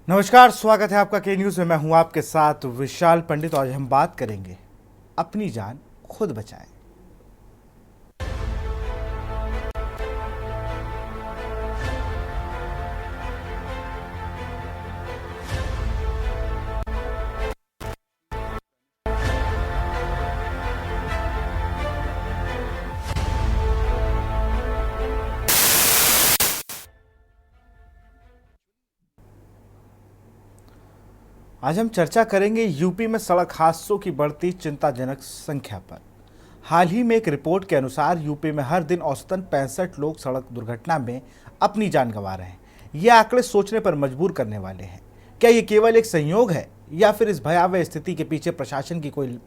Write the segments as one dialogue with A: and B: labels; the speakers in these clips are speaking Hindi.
A: नमस्कार, स्वागत है आपका के न्यूज़ में। मैं हूं आपके साथ विशाल पंडित। आज हम बात करेंगे अपनी जान खुद बचाएं। आज हम चर्चा करेंगे यूपी में सड़क हादसों की बढ़ती चिंताजनक संख्या पर। हाल ही में एक रिपोर्ट के अनुसार यूपी में हर दिन औसतन 65 लोग सड़क दुर्घटना में अपनी जान गंवा रहे हैं। ये आंकड़े सोचने पर मजबूर करने वाले हैं। क्या ये केवल एक संयोग है या फिर इस भयावह स्थिति के पीछे प्रशासन की कोई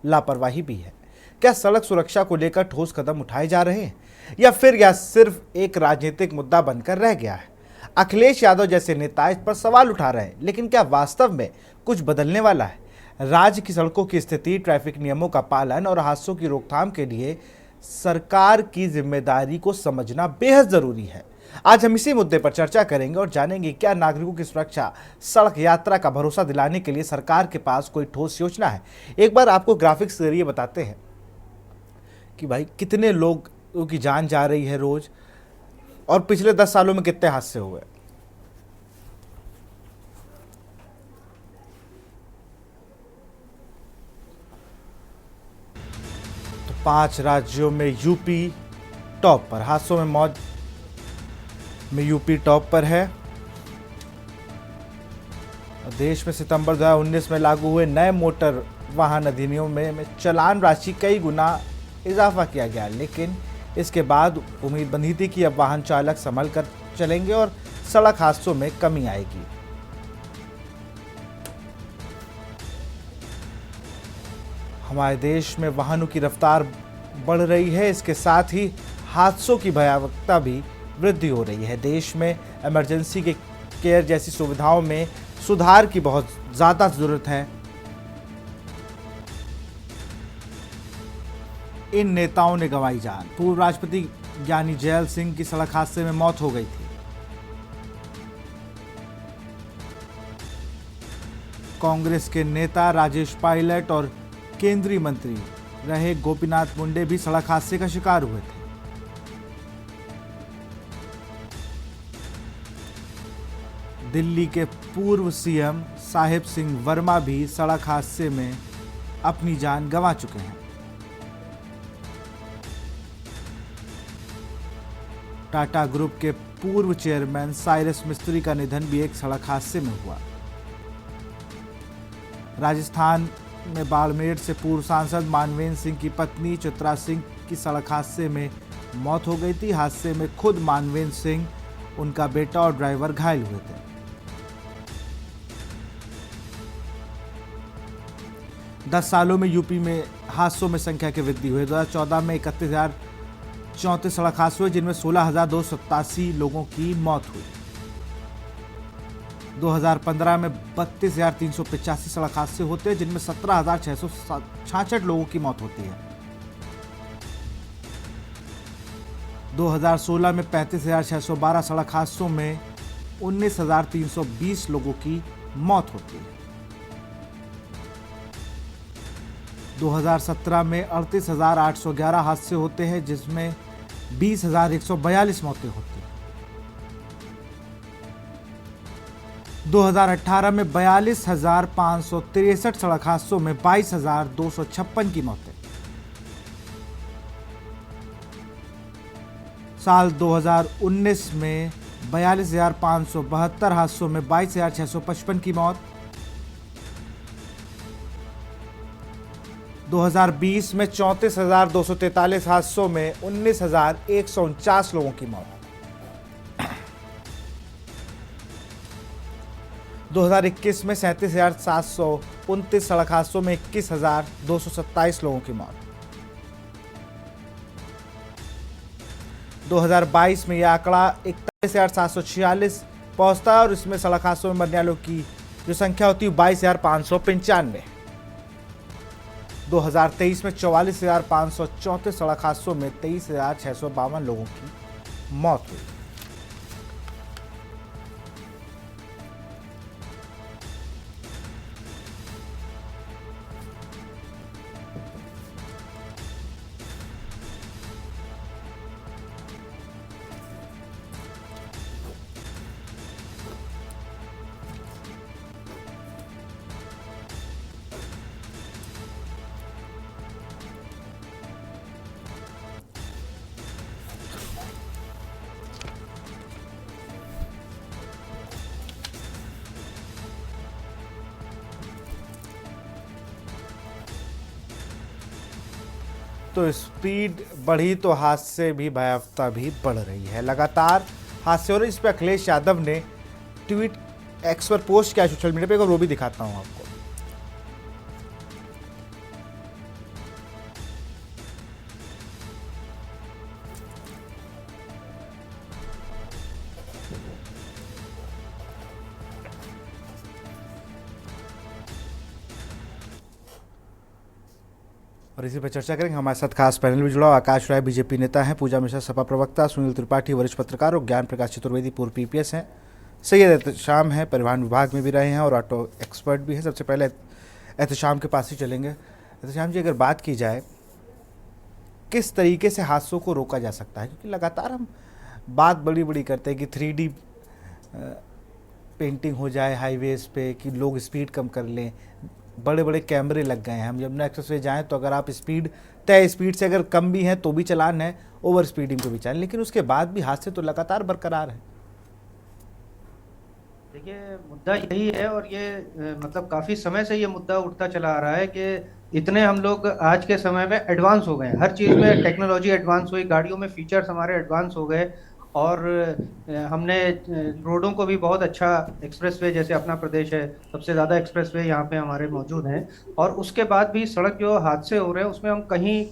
A: लापरवाही भी है? क्या सड़क सुरक्षा को लेकर ठोस कदम उठाए जा रहे हैं या फिर यह सिर्फ एक राजनीतिक मुद्दा बनकर रह गया है? अखिलेश यादव जैसे नेता इस पर सवाल उठा रहे हैं, लेकिन क्या वास्तव में कुछ बदलने वाला है? राज्य की सड़कों की स्थिति, ट्रैफिक नियमों का पालन और हादसों की रोकथाम के लिए सरकार की जिम्मेदारी को समझना बेहद जरूरी है। आज हम इसी मुद्दे पर चर्चा करेंगे और जानेंगे क्या नागरिकों की सुरक्षा, सड़क यात्रा का भरोसा दिलाने के लिए सरकार के पास कोई ठोस योजना है। एक बार आपको ग्राफिक्स के जरिए बताते हैं कि भाई कितने लोगों की जान जा रही है रोज और पिछले 10 सालों में कितने हादसे हुए। तो 5 राज्यों में यूपी टॉप पर, हादसों में मौत में यूपी टॉप पर है। देश में सितंबर 2019 में लागू हुए नए मोटर वाहन अधिनियम में चालान राशि कई गुना इजाफा किया गया, लेकिन इसके बाद उम्मीद बंधी थी कि अब वाहन चालक संभल कर चलेंगे और सड़क हादसों में कमी आएगी। हमारे देश में वाहनों की रफ्तार बढ़ रही है, इसके साथ ही हादसों की भयावहता भी वृद्धि हो रही है। देश में इमरजेंसी के केयर जैसी सुविधाओं में सुधार की बहुत ज़्यादा ज़रूरत है। इन नेताओं ने गंवाई जान। पूर्व राष्ट्रपति ज्ञानी जैल सिंह की सड़क हादसे में मौत हो गई थी। कांग्रेस के नेता राजेश पायलट और केंद्रीय मंत्री रहे गोपीनाथ मुंडे भी सड़क हादसे का शिकार हुए थे। दिल्ली के पूर्व सीएम साहिब सिंह वर्मा भी सड़क हादसे में अपनी जान गंवा चुके हैं। टाटा ग्रुप के पूर्व चेयरमैन साइरस मिस्त्री का निधन भी एक सड़क हादसे में हुआ। राजस्थान में बाड़मेर से पूर्व सांसद मानवेंद्र सिंह की पत्नी चित्रा सिंह की सड़क हादसे में मौत हो गई थी। हादसे में खुद मानवेंद्र सिंह, उनका बेटा और ड्राइवर घायल हुए थे। दस सालों में यूपी में हादसों में संख्या की वृद्धि हुई। 2014 में 31,034 सड़क हादसे हुए, जिनमें 16,287 लोगों की मौत हुई। 2015 में 32,385 सड़क हादसे होते हैं, जिनमें 17,666 लोगों की मौत होती है। 2016 में 35,612 सड़क हादसों में 19,320 लोगों की मौत होती है। 2017 में 38,811 हादसे होते हैं, जिसमें 20,142 मौतें होती हैं। 2018 में 42,563 सड़क हादसों में 22,256 की मौतें। साल 2019 में 42,572 हादसों में 22,655 की मौत। 2020 में 34,243 हादसों में 19,149 लोगों की मौत। 2021 में 37,729 सड़क हादसों में 21,227 लोगों की मौत। 2022 में यह आंकड़ा 41,746 पहुंचता है और इसमें सड़क हादसों में मरने वालों की जो संख्या होती है 22,595। 2023 में 44,534 सड़क हादसों में 23,652 लोगों की मौत हुई। तो स्पीड बढ़ी तो हादसे भी भयावहता भी बढ़ रही है। लगातार हादसे हो रहे, इस पर अखिलेश यादव ने ट्वीट एक्स पर पोस्ट किया सोशल मीडिया पे, वो भी दिखाता हूं आपको। और इसी पर चर्चा करेंगे। हमारे साथ खास पैनल भी जुड़ा। आकाश राय बीजेपी नेता हैं, पूजा मिश्रा सपा प्रवक्ता, सुनील त्रिपाठी वरिष्ठ पत्रकार और ज्ञान प्रकाश चतुर्वेदी पूर्व पीपीएस हैं, सैयद एहतशाम हैं, परिवहन विभाग में भी रहे हैं और ऑटो एक्सपर्ट भी हैं। सबसे पहले एहतशाम के पास ही चलेंगे। एहतशाम जी, अगर बात की जाए किस तरीके से हादसों को रोका जा सकता है, क्योंकि लगातार हम बात बड़ी बड़ी करते हैं कि 3D पेंटिंग हो जाए हाईवेज पे, कि लोग स्पीड कम कर लें, बड़े बड़े कैमरे लग गए हैं। हम यमुना एक्सप्रेस जाएं तो अगर आप स्पीड तय स्पीड से अगर कम भी है तो भी चालान है, ओवर स्पीडिंग को भी चालान, लेकिन उसके बाद भी हादसे तो लगातार बरकरार है।
B: देखिए, मुद्दा यही है और ये मतलब काफी समय से ये मुद्दा उठता चला आ रहा है कि इतने हम लोग आज के समय में एडवांस हो गए हैं, हर चीज में टेक्नोलॉजी एडवांस हुई, गाड़ियों में फीचर्स हमारे एडवांस हो गए और हमने रोडों को भी बहुत अच्छा, एक्सप्रेसवे जैसे अपना प्रदेश है, सबसे ज्यादा एक्सप्रेसवे यहाँ पे हमारे मौजूद हैं, और उसके बाद भी सड़क जो हादसे हो रहे हैं उसमें हम कहीं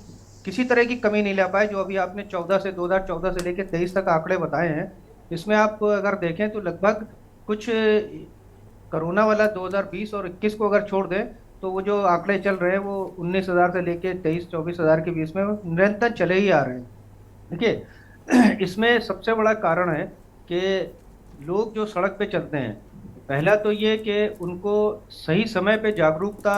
B: किसी तरह की कमी नहीं ला पाए। जो अभी आपने 2014 से लेकर 23 तक आंकड़े बताए हैं, इसमें आप अगर देखें तो लगभग कुछ कोरोना वाला 2020 और 21 को अगर छोड़ दें तो वो जो आंकड़े चल रहे हैं वो 19,000 से लेके 23-24,000 के बीच में निरंतर चले ही आ रहे हैं। देखिए, इसमें सबसे बड़ा कारण है कि लोग जो सड़क पे चलते हैं, पहला तो ये कि उनको सही समय पे जागरूकता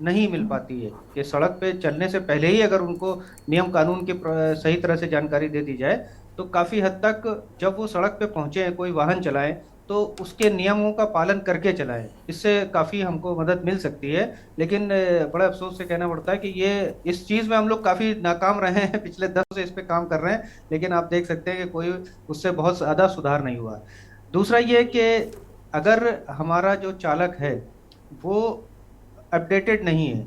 B: नहीं मिल पाती है कि सड़क पे चलने से पहले ही अगर उनको नियम कानून की सही तरह से जानकारी दे दी जाए तो काफी हद तक जब वो सड़क पे पहुंचे हैं, कोई वाहन चलाएं तो उसके नियमों का पालन करके चलाएं, इससे काफी हमको मदद मिल सकती है। लेकिन बड़ा अफसोस से कहना पड़ता है कि ये इस चीज में हम लोग काफी नाकाम रहे हैं, पिछले 10 से इस पे काम कर रहे हैं, लेकिन आप देख सकते हैं कि कोई उससे बहुत ज्यादा सुधार नहीं हुआ। दूसरा ये कि अगर हमारा जो चालक है वो अपडेटेड नहीं है,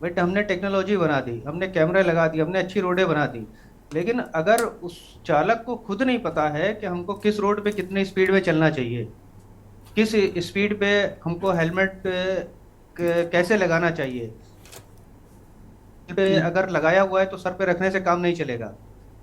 B: बट हमने टेक्नोलॉजी बना दी, हमने कैमरे लगा दिए, हमने अच्छी रोडें बना दी, लेकिन अगर उस चालक को खुद नहीं पता है कि हमको किस रोड पे कितनी स्पीड में चलना चाहिए, किस स्पीड पे हमको हेलमेट कैसे लगाना चाहिए, पे अगर लगाया हुआ है तो सर पे रखने से काम नहीं चलेगा,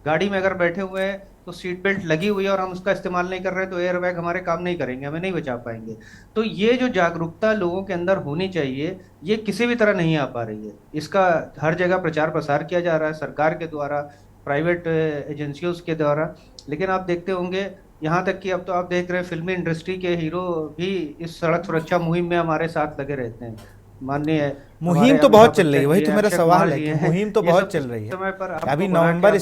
B: गाड़ी में अगर बैठे हुए हैं तो सीट बेल्ट लगी हुई है और हम उसका इस्तेमाल नहीं कर रहे हैं तो एयर बैग हमारे काम नहीं करेंगे, हमें नहीं बचा पाएंगे। तो ये जो जागरूकता लोगों के अंदर होनी चाहिए, ये किसी भी तरह नहीं आ पा रही है। इसका हर जगह प्रचार प्रसार किया जा रहा है, सरकार के द्वारा, प्राइवेट एजेंसियों के द्वारा, लेकिन आप देखते होंगे यहाँ तक कि अब तो आप देख रहे हैं फिल्मी इंडस्ट्री के हीरो भी इस सड़क सुरक्षा मुहिम में हमारे साथ लगे रहते हैं। माननीय
A: मुहिम
B: हमारे
A: तो बहुत
B: अमिताभ
A: चल रही है,
B: बच्चन
A: वही
B: जी
A: तो
B: हैं,
A: मेरा
B: अक्षय
A: सवाल
B: कुमार
A: है
B: जी
A: कि
B: हैं,
A: मुहिम तो
B: ये
A: बहुत
B: सब
A: चल रही है।
B: समय पर
A: अभी
B: आपको बना के आप
A: नवंबर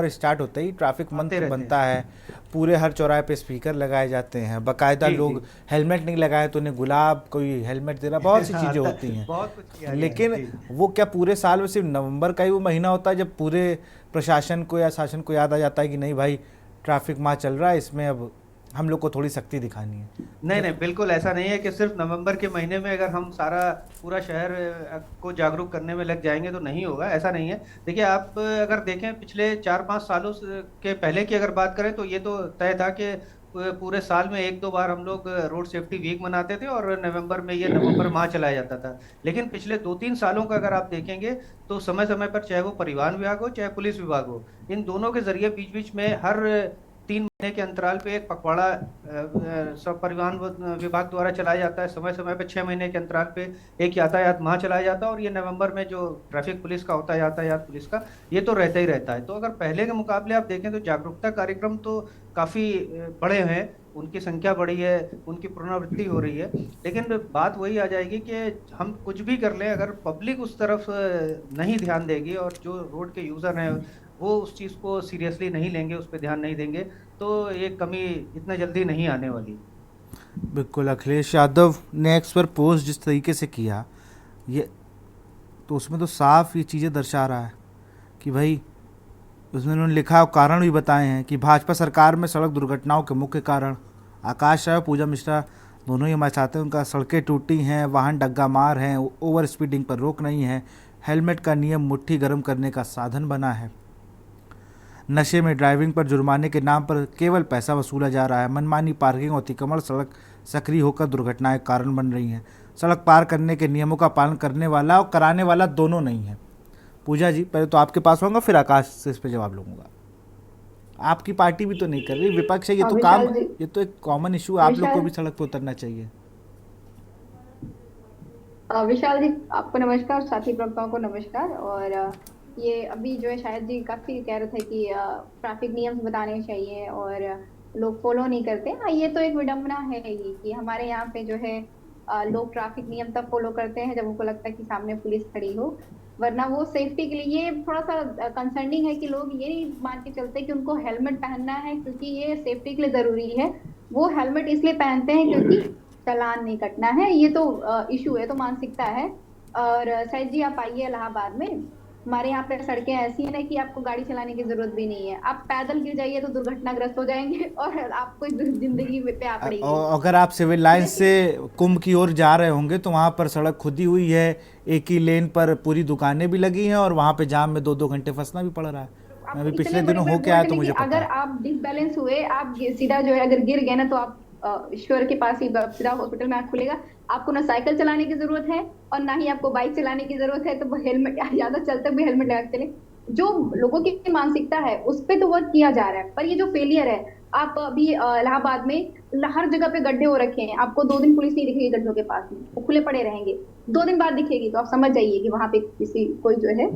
A: स्टार्ट होते ही ट्रैफिक
B: आते
A: मंथ
B: रहते
A: बनता
B: हैं।
A: है, पूरे हर चौराहे पे स्पीकर लगाए जाते हैं, बाकायदा
B: जी जी।
A: लोग हेलमेट नहीं लगाए तो उन्हें गुलाब, कोई हेलमेट दे रहा, बहुत सी चीज़ें होती हैं।
B: बहुत कुछ किया गया है
A: लेकिन
B: जी।
A: वो क्या पूरे साल में सिर्फ नवंबर का ही वो महीना होता है जब पूरे प्रशासन को या शासन को याद आ जाता है कि नहीं भाई ट्रैफिक माह चल रहा है, इसमें अब हम लोग को थोड़ी सख्ती दिखानी है?
B: नहीं
A: जब
B: नहीं, बिल्कुल ऐसा नहीं है कि सिर्फ नवंबर के महीने में अगर हम सारा पूरा शहर को जागरूक करने में लग जाएंगे तो नहीं होगा, ऐसा नहीं है। देखिए, आप अगर देखें पिछले 4-5 सालों के पहले की अगर बात करें तो ये तो तय था कि पूरे साल में 1-2 बार हम लोग रोड सेफ्टी वीक मनाते थे और नवंबर में ये नवंबर माह चलाया जाता था। लेकिन पिछले 2-3 सालों का अगर आप देखेंगे तो समय समय पर, चाहे वो परिवहन विभाग हो चाहे पुलिस विभाग हो, इन दोनों के जरिए बीच बीच में हर 3 महीने के अंतराल पे एक पखवाड़ा सब परिवहन विभाग द्वारा चलाया जाता है। समय समय पे 6 महीने के अंतराल पे एक यातायात माह चलाया जाता है, और ये नवंबर में जो ट्रैफिक पुलिस का होता है, यातायात पुलिस का, ये तो रहता ही रहता है। तो अगर पहले के मुकाबले आप देखें तो जागरूकता कार्यक्रम तो काफी बड़े हैं, उनकी संख्या बढ़ी है, उनकी पुनरावृत्ति हो रही है, लेकिन बात वही आ जाएगी कि हम कुछ भी कर लें, अगर पब्लिक उस तरफ नहीं ध्यान देगी और जो रोड के यूजर हैं वो उस चीज को सीरियसली नहीं लेंगे, उस पर ध्यान नहीं देंगे, तो ये कमी इतना जल्दी नहीं आने वाली।
A: बिल्कुल अखिलेश यादव ने एक्स पर पोस्ट जिस तरीके से किया, ये तो उसमें तो साफ ये चीज़ें दर्शा रहा है कि भाई, उसमें उन्होंने लिखा और कारण भी बताए हैं कि भाजपा सरकार में सड़क दुर्घटनाओं के मुख्य कारण आकाश राय और पूजा मिश्रा दोनों ही हमारे साथ हैं। उनका सड़कें टूटी हैं, वाहन डग्गा मार हैं, ओवर स्पीडिंग पर रोक नहीं है, हेलमेट का नियम मुट्ठी गर्म करने का साधन बना है। नशे में ड्राइविंग पर जुर्माने के नाम पर केवल पैसा वसूला जा रहा है। मनमानी पार्किंग और अतिक्रमण सड़क सक्रिय होकर दुर्घटनाएं कारण बन रही हैं। सड़क पार करने के नियमों का पालन करने वाला और कराने वाला दोनों नहीं है। पूजा जी, पहले तो आपके पास आऊँगा, फिर आकाश से इस पर जवाब लूँगा। आपकी पार्टी भी तो नहीं कर रही, विपक्ष है,
C: विशाल जी,
A: ये तो एक कॉमन इशू है, आप लोग को
C: विशाल
A: भी सड़क पर उतरना चाहिए।
C: विशाल जी, आपको नमस्कार, साथी प्रवक्ताओं को नमस्कार। और ये अभी जो है शायद जी काफी कह रहे थे कि ट्रैफिक नियम बताने चाहिए और लोग फॉलो नहीं करते। हाँ, ये तो एक विडंबना है ही कि हमारे यहाँ पे जो है लोग ट्रैफिक नियम तब फॉलो करते हैं जब उनको लगता है कि सामने पुलिस खड़ी हो, वरना वो सेफ्टी के लिए। ये थोड़ा सा कंसर्निंग है कि लोग ये नहीं मान के चलते कि उनको हेलमेट पहनना है क्योंकि ये सेफ्टी के लिए जरूरी है। वो हेलमेट इसलिए पहनते हैं क्योंकि चालान नहीं कटना है। ये तो इशू है, तो मानसिकता है। और शायद जी आप आइए इलाहाबाद में, हमारे यहाँ पे सड़कें ऐसी है ना कि आपको गाड़ी चलाने की जरूरत भी नहीं है। आप पैदल गिर जाइए तो दुर्घटनाग्रस्त हो जाएंगे और आपको जिंदगी पे आ पड़ेगी।
A: और अगर आप सिविल लाइन से कुंभ की ओर जा रहे होंगे तो वहाँ पर सड़क खुदी हुई है, एक ही लेन पर पूरी दुकानें भी लगी हैं और वहाँ पे जाम में 2-2 घंटे फंसना भी पड़ रहा है। मैं अभी पिछले दिनों होके आया तो मुझे पता
C: अगर
A: है।
C: आप डिसबैलेंस हुए, आप सीधा जो है अगर गिर गए ना, तो आप ईश्वर के पास ही सीधा हॉस्पिटल में आंख खुलेगा। आपको ना साइकिल चलाने की जरूरत है और ना ही आपको बाइक चलाने की जरूरत है। तो हेलमेट, ज्यादा चलते हुए हेलमेट लगा के चले। जो लोगों की मानसिकता है उस पे तो वर्क किया जा रहा है, पर ये जो फेलियर है, आप अभी इलाहाबाद में हर जगह पे गड्ढे हो रखे हैं। आपको 2 दिन पुलिस नहीं दिखेगी गड्ढों के पास में, वो खुले पड़े रहेंगे। 2 दिन बाद दिखेगी तो आप समझ जाइए कि वहां पे किसी कोई जो है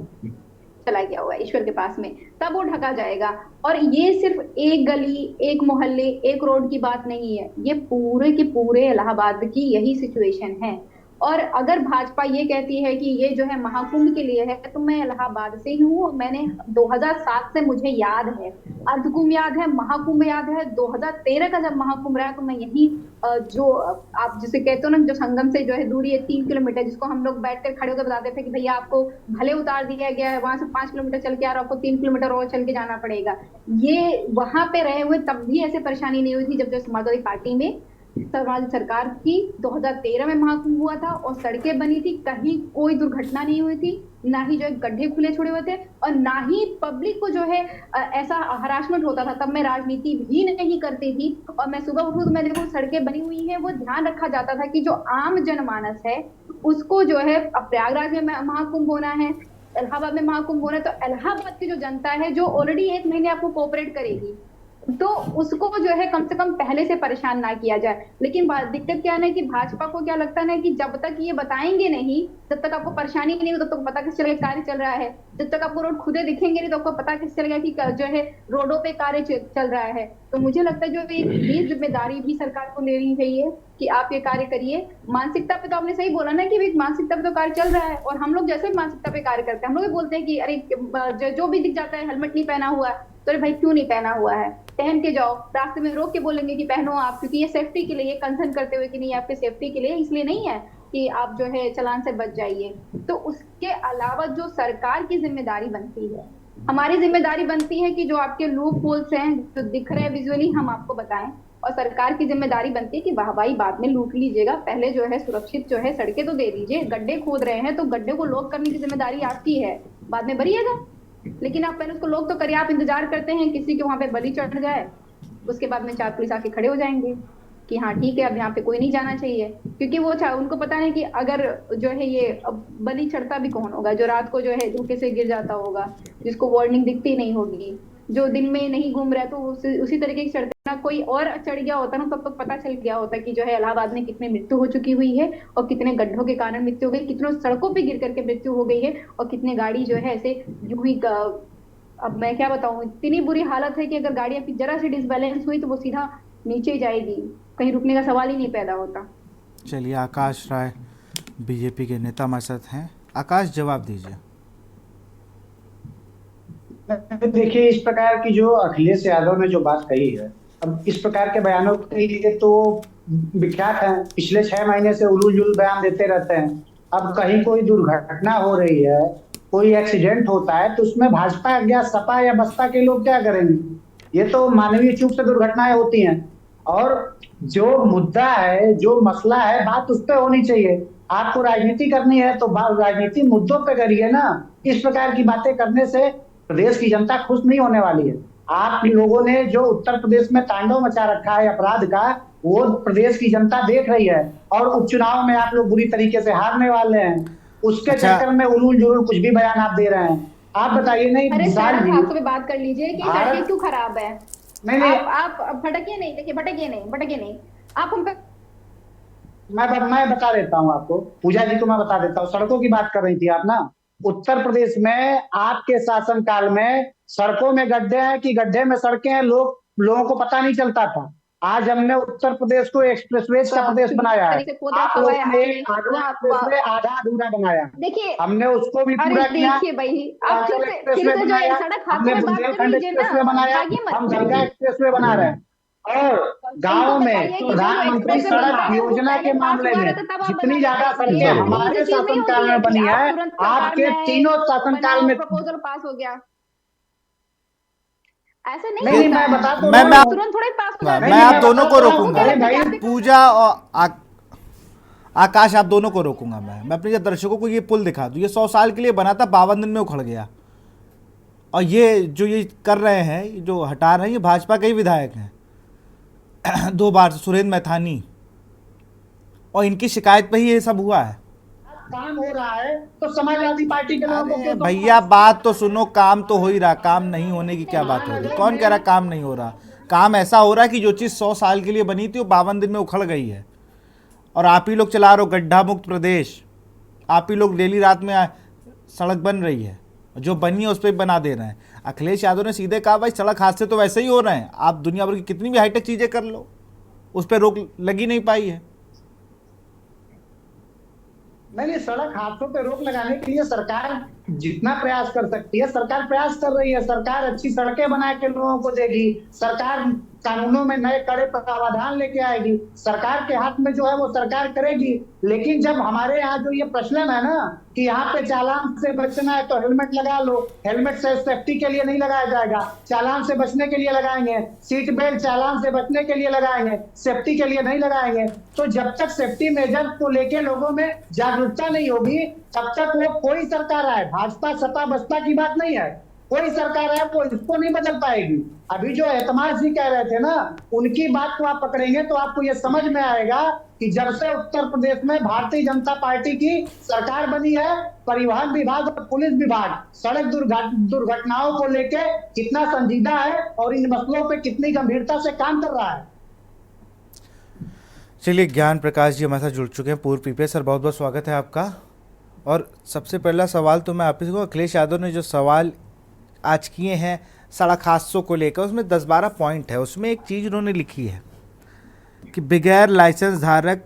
C: चला गया हुआ है ईश्वर के पास में, तब वो ढका जाएगा। और ये सिर्फ एक गली, एक मोहल्ले, एक रोड की बात नहीं है, ये पूरे के पूरे इलाहाबाद की यही सिचुएशन है। और अगर भाजपा ये कहती है कि ये जो है महाकुंभ के लिए है, तो मैं इलाहाबाद से ही हूँ। मैंने 2007 से मुझे याद है, अर्धकुंभ याद है, महाकुंभ याद है। 2013 का जब महाकुंभ रहा तो मैं यही जो आप जिसे कहते हो ना, जो संगम से जो है दूरी है 3 किलोमीटर, जिसको हम लोग बैठकर खड़े होकर बताते थे कि भैया आपको भले उतार दिया गया है, वहां से 5 किलोमीटर चल के आ रहा, आपको 3 किलोमीटर और चल के जाना पड़ेगा। ये वहां पे रहे हुए तब भी ऐसे परेशानी नहीं हुई थी जब जो समाजवादी पार्टी में समाजवादी सरकार की 2013 में महाकुंभ हुआ था और सड़कें बनी थी, कहीं कोई दुर्घटना नहीं हुई थी, ना ही जो है गड्ढे खुले छोड़े हुए थे, और ना ही पब्लिक को जो है ऐसा हरासमेंट होता था। तब मैं राजनीति भी नहीं करती थी और मैं सुबह उठूं तो मैं देखो सड़कें बनी हुई हैं। वो ध्यान रखा जाता था कि जो आम जनमानस है उसको जो है, अब प्रयागराज में महाकुंभ होना है, इलाहाबाद में महाकुंभ होना है, तो इलाहाबाद की जो जनता है जो ऑलरेडी 1 महीने आपको कोऑपरेट करेगी, तो उसको जो है कम से कम पहले से परेशान ना किया जाए। लेकिन दिक्कत क्या है ना कि भाजपा को क्या लगता है ना कि जब तक ये बताएंगे नहीं, जब तक आपको परेशानी नहीं हो, तब तक पता कैसे चलेगा कार्य चल रहा है। जब तक आपको रोड खुदे दिखेंगे नहीं तो आपको पता कैसे चलेगा कि जो है रोडों पे कार्य चल रहा है। तो मुझे लगता है जो ये जिम्मेदारी भी सरकार को लेनी चाहिए कि आप ये कार्य करिए। मानसिकता पे तो आपने सही बोला ना कि मानसिकता पे तो कार्य चल रहा है, और हम लोग जैसे मानसिकता पे कार्य करते हैं, हम लोग भी बोलते हैं कि अरे जो भी दिख जाता है हेलमेट नहीं पहना हुआ है, तो अरे भाई क्यों नहीं पहना हुआ है, पहन के जाओ। रास्ते में रोक के बोलेंगे कि पहनो आप, क्योंकि ये सेफ्टी के लिए, कंसर्न करते हुए कि नहीं आपके सेफ्टी के लिए, इसलिए नहीं है कि आप जो है चालान से बच जाइए। तो उसके अलावा जो सरकार की जिम्मेदारी बनती है, हमारी जिम्मेदारी बनती है कि जो आपके लूप होल्स हैं जो दिख रहे हैं विजुअली, हम आपको बताएं। और सरकार की जिम्मेदारी बनती है कि वाहवाही बाद में लूट लीजिएगा, पहले जो है सुरक्षित जो है सड़कें तो दे दीजिए। गड्ढे खोद रहे हैं तो गड्ढे को लॉक करने की जिम्मेदारी आपकी है, बाद में भरिएगा। लेकिन आप पहले उसको लोग तो करिए, आप इंतजार करते हैं किसी के वहां पे बलि चढ़ जाए, उसके बाद में 4 पुलिस आके खड़े हो जाएंगे कि हाँ ठीक है अब यहाँ पे कोई नहीं जाना चाहिए। क्योंकि वो उनको पता है कि अगर जो है ये अब बलि चढ़ता भी कौन होगा, जो रात को जो है धोखे से गिर जाता होगा, जिसको वार्निंग दिखती नहीं होगी, जो दिन में नहीं घूम रहा है, तो उसी तरीके से चढ़ते ना। कोई और चढ़ गया होता ना तब तो पता चल गया होता कि जो है इलाहाबाद में कितने मृत्यु हो चुकी हुई है और कितने गड्ढों के कारण मृत्यु हो गई, कितनों सड़कों पे गिर करके मृत्यु हो गई है, और कितने गाड़ी जो है ऐसे यूं ही अब मैं क्या बताऊं, इतनी बुरी हालत है कि अगर गाड़ी आपकी जरा से डिसबैलेंस हुई तो वो सीधा नीचे ही जाएगी, कहीं रुकने का सवाल ही नहीं पैदा होता।
A: चलिए, आकाश राय बीजेपी के नेता हमारे साथ हैं। आकाश, जवाब दीजिए।
D: देखिए, इस प्रकार की जो अखिलेश यादव ने जो बात कही है, अब इस प्रकार के बयानों के लिए तो विख्यात हैं, पिछले 6 महीने से उलूल जुलूल बयान देते रहते हैं। अब कहीं कोई दुर्घटना हो रही है, कोई एक्सीडेंट होता है, तो उसमें भाजपा या सपा या बसपा के लोग क्या करेंगे? ये तो मानवीय चूक से दुर्घटनाएं होती हैं। और जो मुद्दा है, जो मसला है, बात उस पर होनी चाहिए। आपको राजनीति करनी है तो राजनीति मुद्दों पे करिए ना। इस प्रकार की बातें करने से प्रदेश की जनता खुश नहीं होने वाली है। आप लोगों ने जो उत्तर प्रदेश में तांडव मचा रखा है अपराध का, वो प्रदेश की जनता देख रही है, और उपचुनाव में आप लोग बुरी तरीके से हारने वाले हैं। उसके
A: अच्छा।
D: चक्कर में उलूल जुलूल कुछ भी बयान आप दे रहे हैं। आप बताइए, नहीं
C: अरे
D: विशाल
C: सड़क
D: जी,
C: हादसों पे बात कर लीजिए कि
D: भारत-
C: सड़कें क्यों खराब है।
D: नहीं नहीं,
C: आप भटकिए नहीं, देखिए भटकिए नहीं। आप हम पे
D: मैं बता देता हूँ आपको, पूजा जी को मैं बता देता हूँ। सड़कों की बात कर रही थी आप ना। उत्तर प्रदेश में आपके शासनकाल में सड़कों में गड्ढे हैं कि गड्ढे में सड़कें हैं, लोगों को पता नहीं चलता था। आज हमने उत्तर प्रदेश को एक्सप्रेसवेज का प्रदेश बनाया है।
C: तरीके से खोद
D: आप
C: रखा हुआ
D: लोगों
C: है
D: ने
C: आपने
D: आगरा
C: वहाँ
D: एक्सप्रेसवे आधा अधूरा बनाया,
C: देखिए।
D: हमने उसको भी
C: अरे
D: पूरा किया।
C: देखिए भाई, आप
D: पूर्वांचल
C: फिर
D: एक्सप्रेसवे
C: से जो
D: बनाया,
C: है सड़क
D: हमने
C: हादसों पे बात कर
D: बुंदेलखंड
C: लीजिए ना,
D: एक्सप्रेसवे बनाया,
C: भागिए
D: हम
C: मत।
D: गंगा एक्सप्रेसवे बना रहे हैं। और
C: इनको
D: गांव में
C: बताइए कि जो
D: प्रधानमंत्री
C: एक्सप्रेस बन रहा
D: सड़क
C: है वो
D: योजना
C: पहले
D: के
C: पास
D: मामले
C: हुआ
D: में
C: रहता तब आप
D: जितनी
C: बना
D: ज्यादा
C: देते।
D: सड़कें
C: ये
D: हमारे
C: चीज नहीं होती
D: शासनकाल
C: है
D: में
C: कि
D: बनी
C: आप
D: है,
C: तुरंत सरकार
D: आपके
C: में
D: तीनों शासनकाल में।
C: प्रपोजल पास हो गया, ऐसे नहीं
D: नहीं,
C: होता
D: मैं
C: है।
D: बता तो
A: मैं
D: रहा हूँ।
C: तुरंत थोड़े पास हो
A: मैं
C: जाता
A: मैं
C: है।
A: आप
D: मैं
A: दोनों
D: बता
A: को
D: तो रहा हूँ।
A: रोकूंगा।
D: अरे भाई,
A: पूजा और आकाश, आप दोनों को रोकूंगा। मैं अपने दर्शकों को ये पुल दिखा दूं। ये 100 साल के लिए बना था, 52 दिन में उखड़ गया। और ये जो ये कर रहे हैं, ये जो हटा रहे हैं, ये भाजपा के ही विधायक हैं 2 बार सुरेंद्र मैथानी, और इनकी शिकायत पे ही ये सब हुआ है।
D: काम हो रहा है तो समाजवादी पार्टी के लोगों को
A: अरे
D: क्यों
A: भैया बात तो सुनो, काम तो हो ही रहा, काम नहीं होने की क्या बात हो रही? कौन कह रहा काम नहीं हो रहा? काम ऐसा हो रहा है कि जो चीज़ 100 साल के लिए बनी थी वो 52 दिन में उखड़ गई है। और आप ही लोग चला रहे हो गड्ढा मुक्त प्रदेश। आप ही लोग डेली रात में सड़क बन रही है, जो बनी है उस पर बना दे रहे हैं। अखिलेश यादव ने सीधे कहा भाई सड़क हादसे तो वैसे ही हो रहे हैं, आप दुनिया भर की कितनी भी हाईटेक चीज़ें कर लो, उस पर रोक लगी नहीं पाई है।
D: नहीं, सड़क हादसों पे रोक लगाने के लिए सरकार जितना प्रयास कर सकती है, सरकार प्रयास कर रही है। सरकार अच्छी सड़कें बना के लोगों को देगी, सरकार कानूनों में नए कड़े प्रावधान लेके आएगी, सरकार के हाथ में जो है वो सरकार करेगी। लेकिन जब हमारे यहाँ जो ये प्रचलन है ना कि यहाँ पे चालान से बचना है तो हेलमेट लगा लो, हेलमेट से सेफ्टी के लिए नहीं लगाया जाएगा, चालान से बचने के लिए लगाएंगे, सीट बेल्ट चालान से बचने के लिए लगाएंगे, सेफ्टी के लिए नहीं लगाएंगे। तो जब तक सेफ्टी मेजर को लेके लोगों में जागरूकता नहीं होगी, तब तक वो कोई सरकार आए, भाजपा सपा बसपा की बात नहीं है, कोई सरकार है वो इसको नहीं बदल पाएगी। अभी जो एतमाश जी कह रहे थे ना, उनकी बात को आप पकड़ेंगे तो आपको ये समझ में आएगा कि जब से उत्तर प्रदेश में भारतीय जनता पार्टी की सरकार बनी है, परिवहन विभाग और पुलिस विभाग सड़क दुर्घटनाओं को लेके कितना संजीदा है और इन मसलों पे कितनी गंभीरता से काम कर रहा है।
A: चलिए, ज्ञान प्रकाश जी हमारे साथ जुड़ चुके हैं, पूर्व पीपीएस। सर बहुत बहुत स्वागत है आपका। और सबसे पहला सवाल तो मैं आप ही को, अखिलेश यादव ने जो सवाल आज किए हैं सड़क हादसों को लेकर, उसमें 10-12 पॉइंट है। उसमें एक चीज़ उन्होंने लिखी है कि बगैर लाइसेंस धारक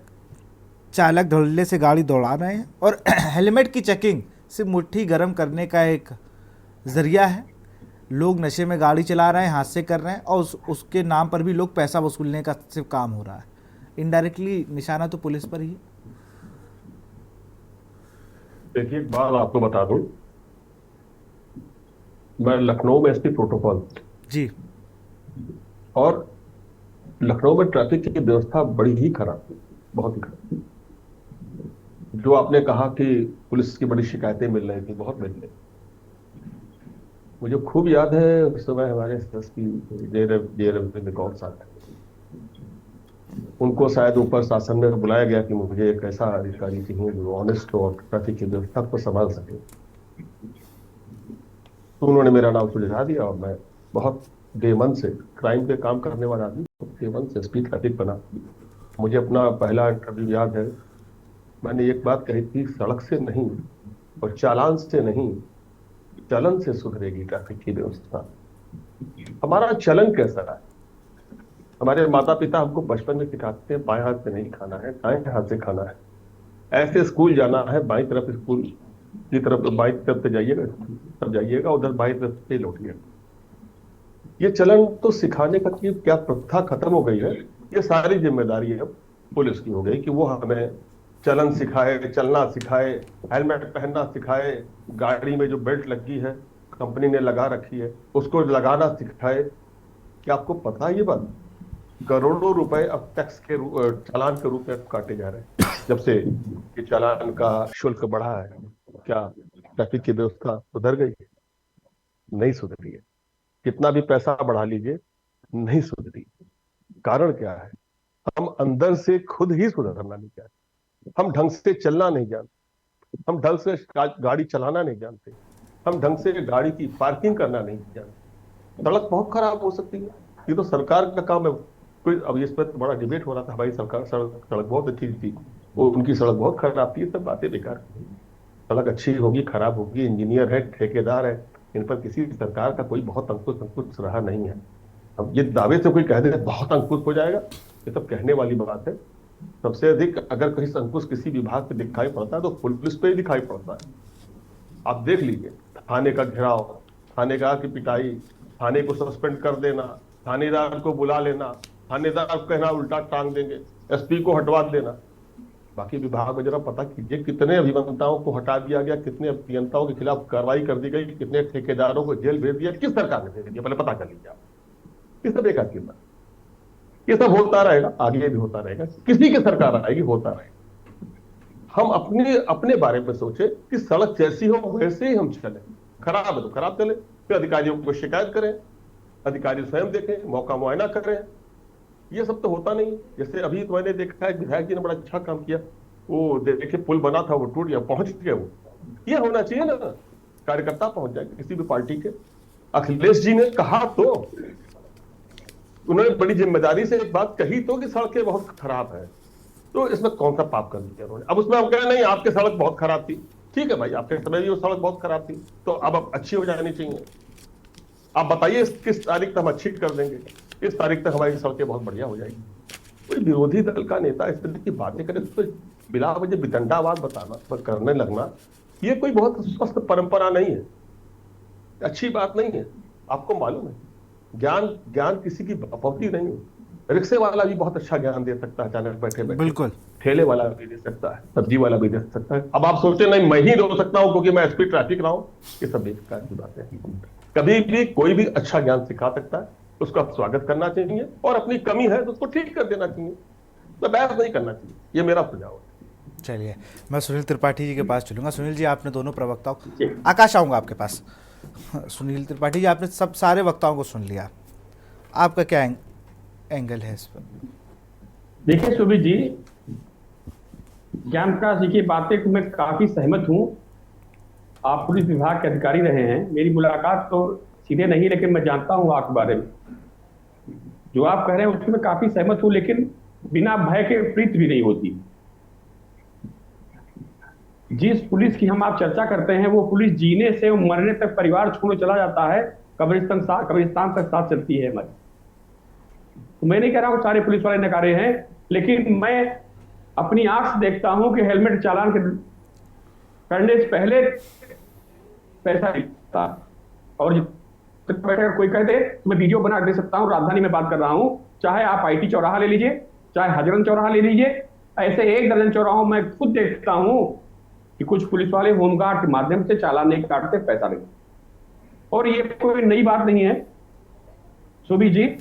A: चालक धड़ल्ले से गाड़ी दौड़ा रहे हैं, और हेलमेट की चेकिंग सिर्फ मुट्ठी गर्म करने का एक ज़रिया है। लोग नशे में गाड़ी चला रहे हैं, हादसे कर रहे हैं, और उसके नाम पर भी लोग पैसा वसूलने का सिर्फ काम हो रहा है। इनडायरेक्टली निशाना तो पुलिस पर ही है।
E: देखिए, एक बात आपको बता दूं, मैं लखनऊ में एसपी प्रोटोकॉल
A: जी।
E: और लखनऊ में ट्रैफिक की व्यवस्था बड़ी ही खराब थी, बहुत ही खराब। जो आपने कहा कि पुलिस की बड़ी शिकायतें मिल रही थी, बहुत मिल रही। मुझे खूब याद है उस समय हमारे एसपी जेआरएफ कौन सा है, उनको शायद ऊपर शासन में बुलाया गया कि मुझे एक ऐसा अधिकारी चाहिए जो ऑनेस्ट हो और ट्रैफिक की व्यवस्था को संभाल सके। तो उन्होंने मेरा नाम सुझा दिया और मैं बहुत देमन से, क्राइम पे काम करने वाला आदमी, देमन से एसपी ट्रैफिक बना। मुझे अपना पहला इंटरव्यू याद है, मैंने एक बात कही थी, सड़क से नहीं और चालान से नहीं, चलन से सुधरेगी ट्रैफिक की व्यवस्था। हमारा चलन कैसा है? हमारे माता पिता हमको बचपन में सिखाते हैं बाएं हाथ से नहीं खाना है, दाएं हाथ से खाना है। ऐसे स्कूल जाना है, बाईं तरफ स्कूल की तरफ, बाईं तरफ से जाइएगा तब जाइएगा, उधर बाईं तरफ से लौटिएगा। ये चलन तो सिखाने का कि क्या प्रथा खत्म हो गई है। ये सारी जिम्मेदारी अब पुलिस की हो गई कि वो हमें चलन सिखाए, चलना सिखाए, हेलमेट पहनना सिखाए, गाड़ी में जो बेल्ट लगी है कंपनी ने लगा रखी है उसको लगाना सिखाए। क्या आपको पता है ये बात? करोड़ों रुपए अब टैक्स के चालान के रूप में काटे जा रहे हैं। जब से कि चालान का शुल्क बढ़ा है, क्या ट्रैफिक की व्यवस्था सुधर गई? नहीं सुधरी है। कितना भी पैसा बढ़ा लीजिए, नहीं सुधरी। कारण क्या है? हम अंदर से खुद ही सुधरना नहीं चाहते। हम ढंग से चलना नहीं जानते, हम ढंग से गाड़ी चलाना नहीं जानते, हम ढंग से गाड़ी की पार्किंग करना नहीं जानते। सड़क बहुत खराब हो सकती है, ये तो सरकार का काम है। कोई अब इस पर बड़ा डिबेट हो रहा था, भाई सरकार सड़क सड़क बहुत अच्छी थी, वो उनकी सड़क बहुत खराब थी, सब बातें बेकार। सड़क अच्छी होगी खराब होगी, इंजीनियर है ठेकेदार है, इन पर किसी सरकार का कोई बहुत अंकुश रहा नहीं है। अब ये दावे से कोई कह दे बहुत अंकुश हो जाएगा, ये सब कहने वाली बात है। सबसे अधिक अगर कहीं अंकुश किसी विभाग पे दिखाई पड़ता है तो पुलिस पे ही दिखाई पड़ता है। आप देख लीजिए, थाने का घेराव, थानेदार की पिटाई, थाने को सस्पेंड कर देना, थानेदार को बुला लेना, थानेदार को कहना उल्टा टांग देंगे, एसपी को हटवा देना। बाकी विभाग में जरा पता कीजिए कितने अभियंताओं को हटा दिया गया, कितने अभियंताओं के खिलाफ कार्रवाई कर दी गई, कितने ठेकेदारों को जेल भेज दिया, किस सरकार ने भेज दिया, पहले पता कर लीजिए आप। ये सब बेकार की बात, ये सब होता रहेगा, आगे भी होता रहेगा, किसी की सरकार आएगी होता रहेगा। हम अपने अपने बारे में सोचे कि सड़क जैसी हो वैसे ही हम चले, खराब है तो खराब चले, फिर अधिकारियों को शिकायत करें, अधिकारी स्वयं देखें, मौका मुआयना करें। ये सब तो होता नहीं। जैसे अभी तो मैंने देखा है विधायक जी ने बड़ा अच्छा काम किया, वो देखे पुल बना था वो टूट गया, पहुंच गए वो। ये होना चाहिए ना, कार्यकर्ता पहुंच जाए किसी भी पार्टी के। अखिलेश जी ने कहा तो, उन्होंने बड़ी जिम्मेदारी से एक बात कही तो कि सड़कें बहुत खराब है, तो इसमें कौन सा पाप कर दिया उन्होंने? अब उसमें हम कह रहे नहीं आपकी सड़क बहुत खराब थी, ठीक है भाई आपके समय भी वो सड़क बहुत खराब थी, तो अब अच्छी हो जानी चाहिए। आप बताइए किस तारीख तक हम अच्छी कर देंगे, इस तारीख तक हमारी सड़कें बहुत बढ़िया हो जाएगी। कोई विरोधी दल का नेता इस तरह की बातें करे तो बिला वजह वितंडावाद बताना पर करने लगना, ये कोई बहुत स्वस्थ परंपरा नहीं है, अच्छी बात नहीं है। आपको मालूम है ज्ञान किसी की बपौती नहीं है। रिक्शे वाला भी बहुत अच्छा ज्ञान दे सकता है, अचानक बैठे बैठे।
A: बिल्कुल।
E: ठेले वाला भी दे सकता है, सब्जी वाला भी दे सकता है। अब आप सोचे नहीं मैं ही दे सकता हूं क्योंकि मैं एसपी ट्रैफिक रहा हूं, ये सब बेकार की बात है। कभी भी कोई भी अच्छा ज्ञान सिखा सकता है, उसका आप स्वागत करना चाहिए, और अपनी कमी है तो उसको ठीक कर देना चाहिए, तो बहस नहीं करना चाहिए। ये मेरा सुझाव है।
A: चलिए, मैं सुनील त्रिपाठी जी के पास चलूंगा। सुनील जी, आपने दोनों प्रवक्ताओं, आकाश आऊंगा आपके पास। सुनील त्रिपाठी जी, आपने सब सारे वक्ताओं को सुन लिया, आपका क्या एंगल है इस पर?
F: देखिए सुबीर जी, ज्ञान प्रकाश जी की बातें मैं काफी सहमत हूं। आप पुलिस विभाग के अधिकारी रहे हैं, मेरी मुलाकात तो सीधे नहीं, लेकिन मैं जानता हूं आपके बारे में। जो आप कह रहे हैं उसमें काफी सहमत हूं, लेकिन बिना भय के प्रीत भी नहीं होती। जिस पुलिस की हम आप चर्चा करते हैं, वो पुलिस जीने से मरने तक परिवार छोड़ चला जाता है, कब्रिस्तान तक साथ चलती है हमारी। तो मैं नहीं कह रहा हूं सारे पुलिस वाले नकारे हैं, लेकिन मैं अपनी आंख से देखता हूं कि हेलमेट चालान करने से पहले पैसा देता, और बैठकर कोई कहते तो मैं वीडियो बना दे सकता हूं। राजधानी में बात कर रहा हूं, चाहे आप आईटी चौराहा ले लीजिए, चाहे हजरत चौराहा ले लीजिए, ऐसे 1 दर्जन चौराहों में खुद देखता हूं कि कुछ पुलिस वाले होमगार्ड के माध्यम से चालान नहीं काटते, पैसा लेते। और ये कोई नई बात नहीं है सुबीर जी,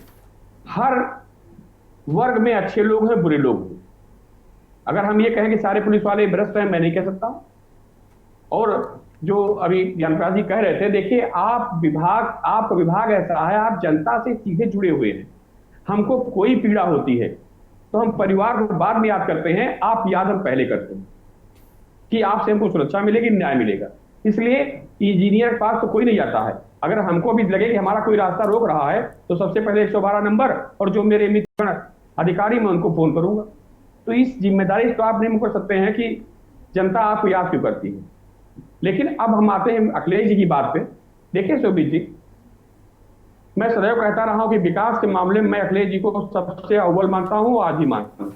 F: हर वर्ग में अच्छे लोग हैं, बुरे लोग हैं। अगर हम ये कहें कि सारे पुलिस वाले भ्रष्ट हैं, मैं नहीं कह सकता। और जो अभी ज्ञान प्रकाश जी कह रहे थे, देखिए आपका विभाग ऐसा है, आप जनता से सीधे जुड़े हुए हैं। हमको कोई पीड़ा होती है तो हम परिवार को बाद में याद करते हैं, आप याद हम पहले करते हैं कि आपसे हमको सुरक्षा मिलेगी, न्याय मिलेगा। इसलिए इंजीनियर के पास तो कोई नहीं जाता है। अगर हमको भी लगे कि हमारा कोई रास्ता रोक रहा है तो सबसे पहले 112 नंबर और जो मेरे मित्र अधिकारी मैं उनको फोन करूंगा। तो इस जिम्मेदारी तो आप नहीं मुकर सकते हैं कि जनता आपको याद क्यों करती है। लेकिन अब हम आते हैं अखिलेश जी की बात पे। देखिए शोभित जी, मैं सदैव कहता रहा हूं कि विकास के मामले में मैं अखिलेश जी को सबसे अव्वल मानता हूं, आज भी मानता हूं।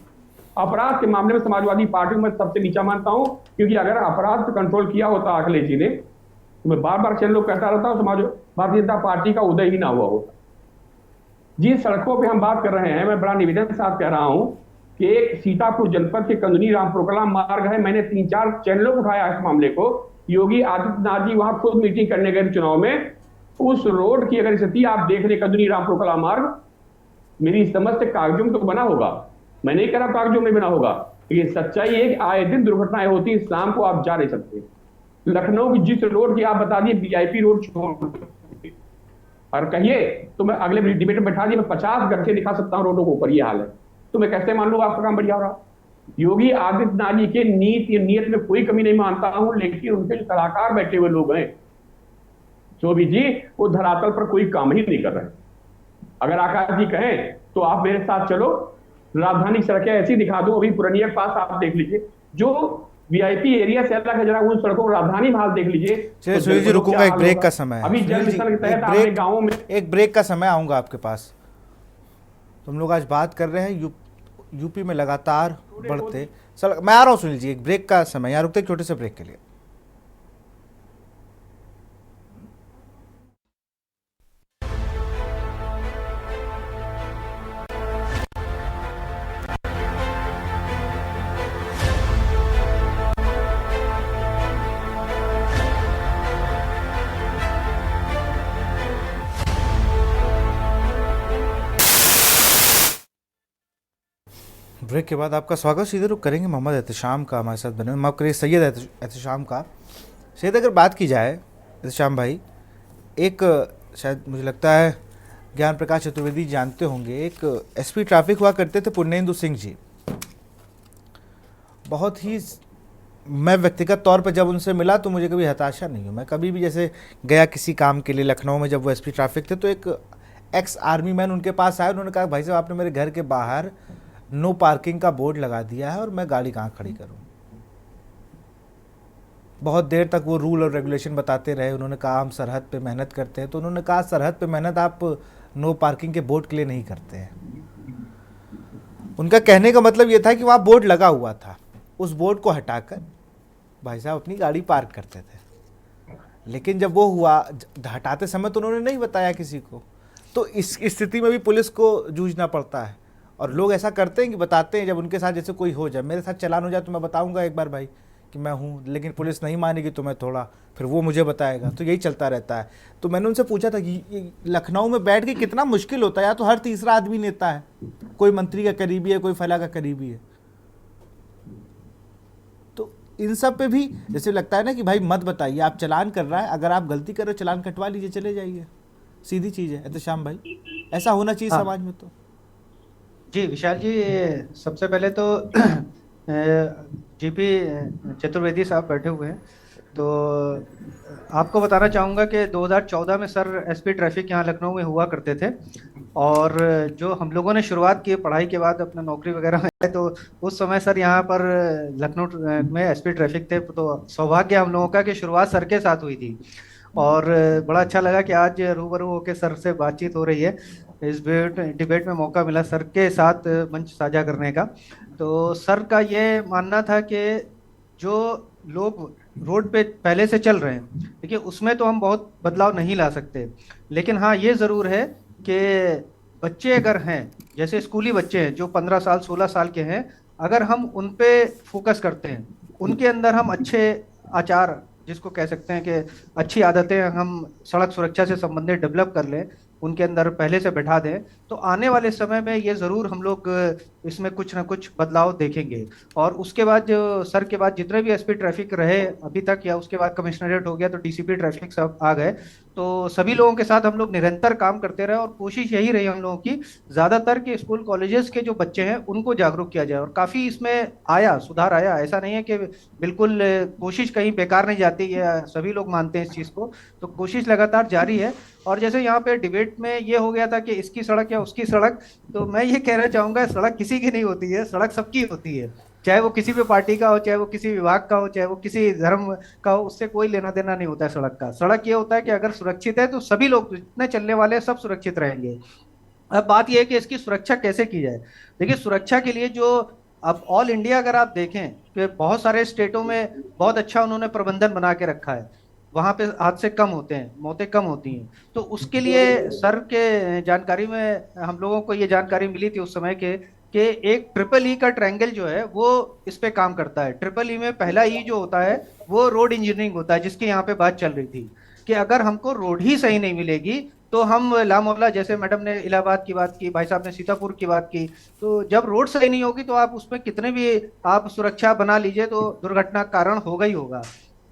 F: अपराध के मामले में समाजवादी पार्टी को मैं सबसे नीचा मानता हूं, क्योंकि अगर अपराध पर कंट्रोल किया होता अखिलेश जी ने, तो मैं बार बार लोग कहता रहता हूं भारतीय जनता पार्टी का उदय ही ना हुआ होता। जिन सड़कों पे हम बात कर रहे हैं, मैं बड़ा निवेदन के साथ कह रहा हूं कि एक सीतापुर जनपद के कंदनी रामपुरकला मार्ग है, मैंने 3-4 चैनलों को उठाया इस मामले को। योगी आदित्यनाथ जी वहां खुद मीटिंग करने गए चुनाव में। उस रोड की अगर स्थिति आप देख रहे कंदनी रामपुरकला मार्ग, मेरी समझ से कागजों में तो बना होगा, मैं नहीं कह रहा कागजों में बना होगा, ये सच्चाई है कि आए दिन दुर्घटनाएं होती हैं, शाम को आप जा नहीं सकते। लखनऊ की जिस रोड की आप बता दिए वीआईपी रोड छोड़, और कहिए तो मैं अगले डिबेट में बैठा दिए, मैं 50 गड्ढे दिखा सकता हूँ रोडों के ऊपर, ये हाल है। तो मैं कैसे मान लूंगा आपका काम बढ़िया हो रहा? योगी आदित्यनाथ जी के नीयत में कोई कमी नहीं मानता हूं, लेकिन उनके जो सलाहकार बैठे हुए लोग हैं चौबे जी, वो धरातल पर कोई काम ही नहीं कर रहे। अगर आकाश जी कहें तो आप मेरे साथ चलो, राजधानी सड़कें ऐसी दिखा दूं, अभी पुरनिया के पास आप देख लीजिए, जो वीआईपी एरिया से अलग है, जरा उन सड़कों राजधानी में हाल देख लीजिए।
A: चलिए सुनील जी रुकूंगा, एक ब्रेक का समय है।
F: अभी जल
A: सुनील जी,
F: मिशन के तहत
A: एक
F: आपने गाँवों में
A: एक ब्रेक का समय आऊंगा आपके पास। तुम लोग आज बात कर रहे हैं यूपी में लगातार बढ़ते सड़क, मैं आ रहा हूँ सुनील जी, एक ब्रेक का समय, यहाँ रुकते छोटे से ब्रेक के लिए। ब्रेक के बाद आपका स्वागत। सीधे रुक करेंगे मोहम्मद एहतशाम का हमारे साथ बने, माफ़ करिए सैयद एहतशाम का। सैयद, अगर बात की जाए एहतशाम भाई, एक शायद मुझे लगता है ज्ञान प्रकाश चतुर्वेदी जानते होंगे, एक एसपी ट्रैफिक हुआ करते थे पुण्येंदु सिंह जी। बहुत ही, मैं व्यक्तिगत तौर पर जब उनसे मिला तो मुझे कभी हताशा नहीं हुई। मैं कभी भी जैसे गया किसी काम के लिए लखनऊ में, जब वो एसपी ट्रैफिक थे, तो एक एक्स आर्मी मैन उनके पास आया, उन्होंने कहा भाई साहब आपने मेरे घर के बाहर नो पार्किंग का बोर्ड लगा दिया है और मैं गाड़ी कहाँ खड़ी करूँ। बहुत देर तक वो रूल और रेगुलेशन बताते रहे। उन्होंने कहा हम सरहद पे मेहनत करते हैं, तो उन्होंने कहा सरहद पे मेहनत आप नो पार्किंग के बोर्ड के लिए नहीं करते हैं। उनका कहने का मतलब ये था कि वहाँ बोर्ड लगा हुआ था, उस बोर्ड को हटाकर भाई साहब अपनी गाड़ी पार्क करते थे। लेकिन जब वो हुआ हटाते समय तो उन्होंने नहीं बताया किसी को। तो इस स्थिति में भी पुलिस को जूझना पड़ता है, और लोग ऐसा करते हैं कि बताते हैं, जब उनके साथ जैसे कोई हो जाए, मेरे साथ चालान हो जाए तो मैं बताऊंगा एक बार भाई कि मैं हूँ, लेकिन पुलिस नहीं मानेगी तो मैं थोड़ा, फिर वो मुझे बताएगा, तो यही चलता रहता है। तो मैंने उनसे पूछा था कि लखनऊ में बैठ के कितना मुश्किल होता है, या तो हर तीसरा आदमी नेता है, कोई मंत्री का करीबी है, कोई फला का करीबी है। तो इन सब पे भी जैसे लगता है ना कि भाई मत बताइए, आप चालान कर रहा है, अगर आप गलती कर रहे हो चालान कटवा लीजिए, चले जाइए, सीधी चीज़ है। एहतशाम भाई, ऐसा होना चाहिए समाज में। तो
B: जी विशाल जी, सबसे पहले तो जीपी चतुर्वेदी साहब बैठे हुए हैं, तो आपको बताना चाहूँगा कि 2014 में सर एसपी ट्रैफिक यहाँ लखनऊ में हुआ करते थे, और जो हम लोगों ने शुरुआत की पढ़ाई के बाद अपना नौकरी वगैरह में, तो उस समय सर यहाँ पर लखनऊ में एसपी ट्रैफिक थे। तो सौभाग्य हम लोगों का कि शुरुआत सर के साथ हुई थी, और बड़ा अच्छा लगा कि आज रूबरू होकर सर से बातचीत हो रही है। इस डिबेट में मौका मिला सर के साथ मंच साझा करने का। तो सर का ये मानना था कि जो लोग रोड पे पहले से चल रहे हैं, देखिए उसमें तो हम बहुत बदलाव नहीं ला सकते, लेकिन हाँ ये ज़रूर है कि बच्चे अगर हैं, जैसे स्कूली बच्चे हैं जो 15 साल 16 साल के हैं, अगर हम उन पे फोकस करते हैं, उनके अंदर हम अच्छे आचार, जिसको कह सकते हैं कि अच्छी आदतें हम सड़क सुरक्षा से संबंधित डेवलप कर लें, उनके अंदर पहले से बैठा दें, तो आने वाले समय में ये ज़रूर हम लोग इसमें कुछ ना कुछ बदलाव देखेंगे। और उसके बाद जो सर के बाद जितने भी एसपी ट्रैफिक रहे अभी तक, या उसके बाद कमिश्नरेट हो गया तो डीसीपी ट्रैफिक सब आ गए, तो सभी लोगों के साथ हम लोग निरंतर काम करते रहे, और कोशिश यही रही हम लोगों की ज़्यादातर के स्कूल कॉलेजेस के जो बच्चे हैं उनको जागरूक किया जाए, और काफ़ी इसमें आया, सुधार आया। ऐसा नहीं है कि बिल्कुल कोशिश कहीं बेकार नहीं जाती, है सभी लोग मानते हैं इस चीज़ को, तो कोशिश लगातार जारी है। और जैसे यहाँ पे डिबेट में ये हो गया था कि इसकी सड़क या उसकी सड़क, तो मैं ये कहना चाहूँगा सड़क किसी की नहीं होती है, सड़क सबकी होती है, चाहे वो किसी भी पार्टी का हो, चाहे वो किसी विभाग का हो, चाहे वो किसी धर्म का हो, उससे कोई लेना देना नहीं होता है सड़क का। सड़क ये होता है कि अगर सुरक्षित है तो सभी लोग जितने चलने वाले हैं सब सुरक्षित रहेंगे। अब बात यह है कि इसकी सुरक्षा कैसे की जाए। देखिए सुरक्षा के लिए जो अब ऑल इंडिया अगर आप देखें कि बहुत सारे स्टेटों में बहुत अच्छा उन्होंने प्रबंधन बना के रखा है, वहाँ पे हादसे कम होते हैं, मौतें कम होती हैं। तो उसके लिए सर के जानकारी में हम लोगों को ये जानकारी मिली थी उस समय के कि एक ट्रिपल ई का ट्रायंगल जो है वो इस पे काम करता है। ट्रिपल ई में पहला ई जो होता है वो रोड इंजीनियरिंग होता है, जिसकी यहाँ पे बात चल रही थी। कि अगर हमको रोड ही सही नहीं मिलेगी तो हम लामौला, जैसे मैडम ने इलाहाबाद की बात की, भाई साहब ने सीतापुर की बात की, तो जब रोड सही नहीं होगी तो आप उसमें कितने भी आप सुरक्षा बना लीजिए तो दुर्घटना का कारण होगा ही होगा।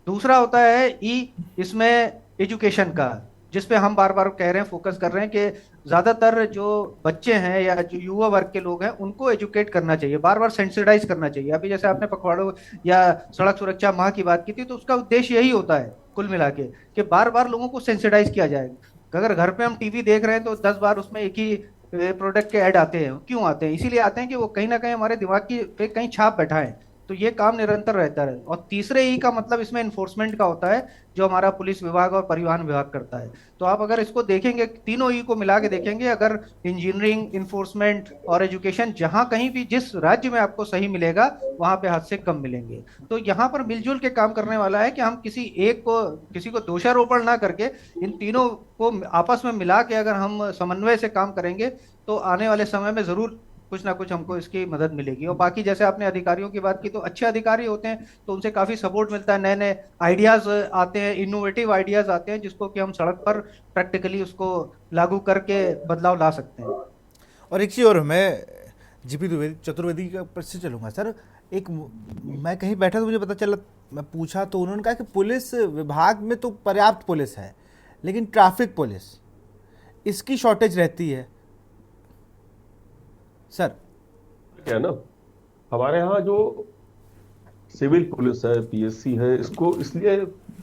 B: दूसरा होता है इसमें एजुकेशन का, जिस पे हम बार बार कह रहे हैं, फोकस कर रहे हैं कि ज्यादातर जो बच्चे हैं या जो युवा वर्ग के लोग हैं उनको एजुकेट करना चाहिए, बार बार सेंसिटाइज करना चाहिए। अभी जैसे आपने पखवाड़ों या सड़क सुरक्षा माह की बात की थी, तो उसका उद्देश्य यही होता है कुल मिला के कि बार बार लोगों को सेंसिटाइज किया जाए। अगर घर पे हम टीवी देख रहे हैं तो 10 बार उसमें एक ही प्रोडक्ट के ऐड आते हैं। क्यों आते हैं? इसीलिए आते हैं कि वो कहीं ना कहीं हमारे दिमाग की पे कहीं छाप बैठा है। तो ये काम निरंतर रहता है। और तीसरे ई का मतलब इसमें इन्फोर्समेंट का होता है, जो हमारा पुलिस विभाग और परिवहन विभाग करता है। तो आप अगर इसको देखेंगे, तीनों ई को मिला के देखेंगे, अगर इंजीनियरिंग, इन्फोर्समेंट और एजुकेशन, जहां कहीं भी जिस राज्य में आपको सही मिलेगा वहां पे हादसे कम मिलेंगे। तो यहाँ पर मिलजुल के काम करने वाला है कि हम किसी को दोषारोपण ना करके इन तीनों को आपस में मिला के अगर हम समन्वय से काम करेंगे तो आने वाले समय में जरूर कुछ ना कुछ हमको इसकी मदद मिलेगी। और बाकी जैसे आपने अधिकारियों की बात की, तो अच्छे अधिकारी होते हैं तो उनसे काफी सपोर्ट मिलता है, नए नए आइडियाज आते हैं, इनोवेटिव आइडियाज आते हैं, जिसको कि हम सड़क पर प्रैक्टिकली उसको लागू करके बदलाव ला सकते हैं।
A: और एक चीज़ और, मैं जीपी चतुर्वेदी के ऊपर से चलूँगा सर। मैं कहीं बैठा तो मुझे पता चला, मैं पूछा तो उन्होंने कहा कि पुलिस विभाग में तो पर्याप्त पुलिस है, लेकिन ट्रैफिक पुलिस इसकी शॉर्टेज रहती है सर।
E: क्या है ना, हमारे यहाँ जो सिविल पुलिस है, पीएससी है, इसको इसलिए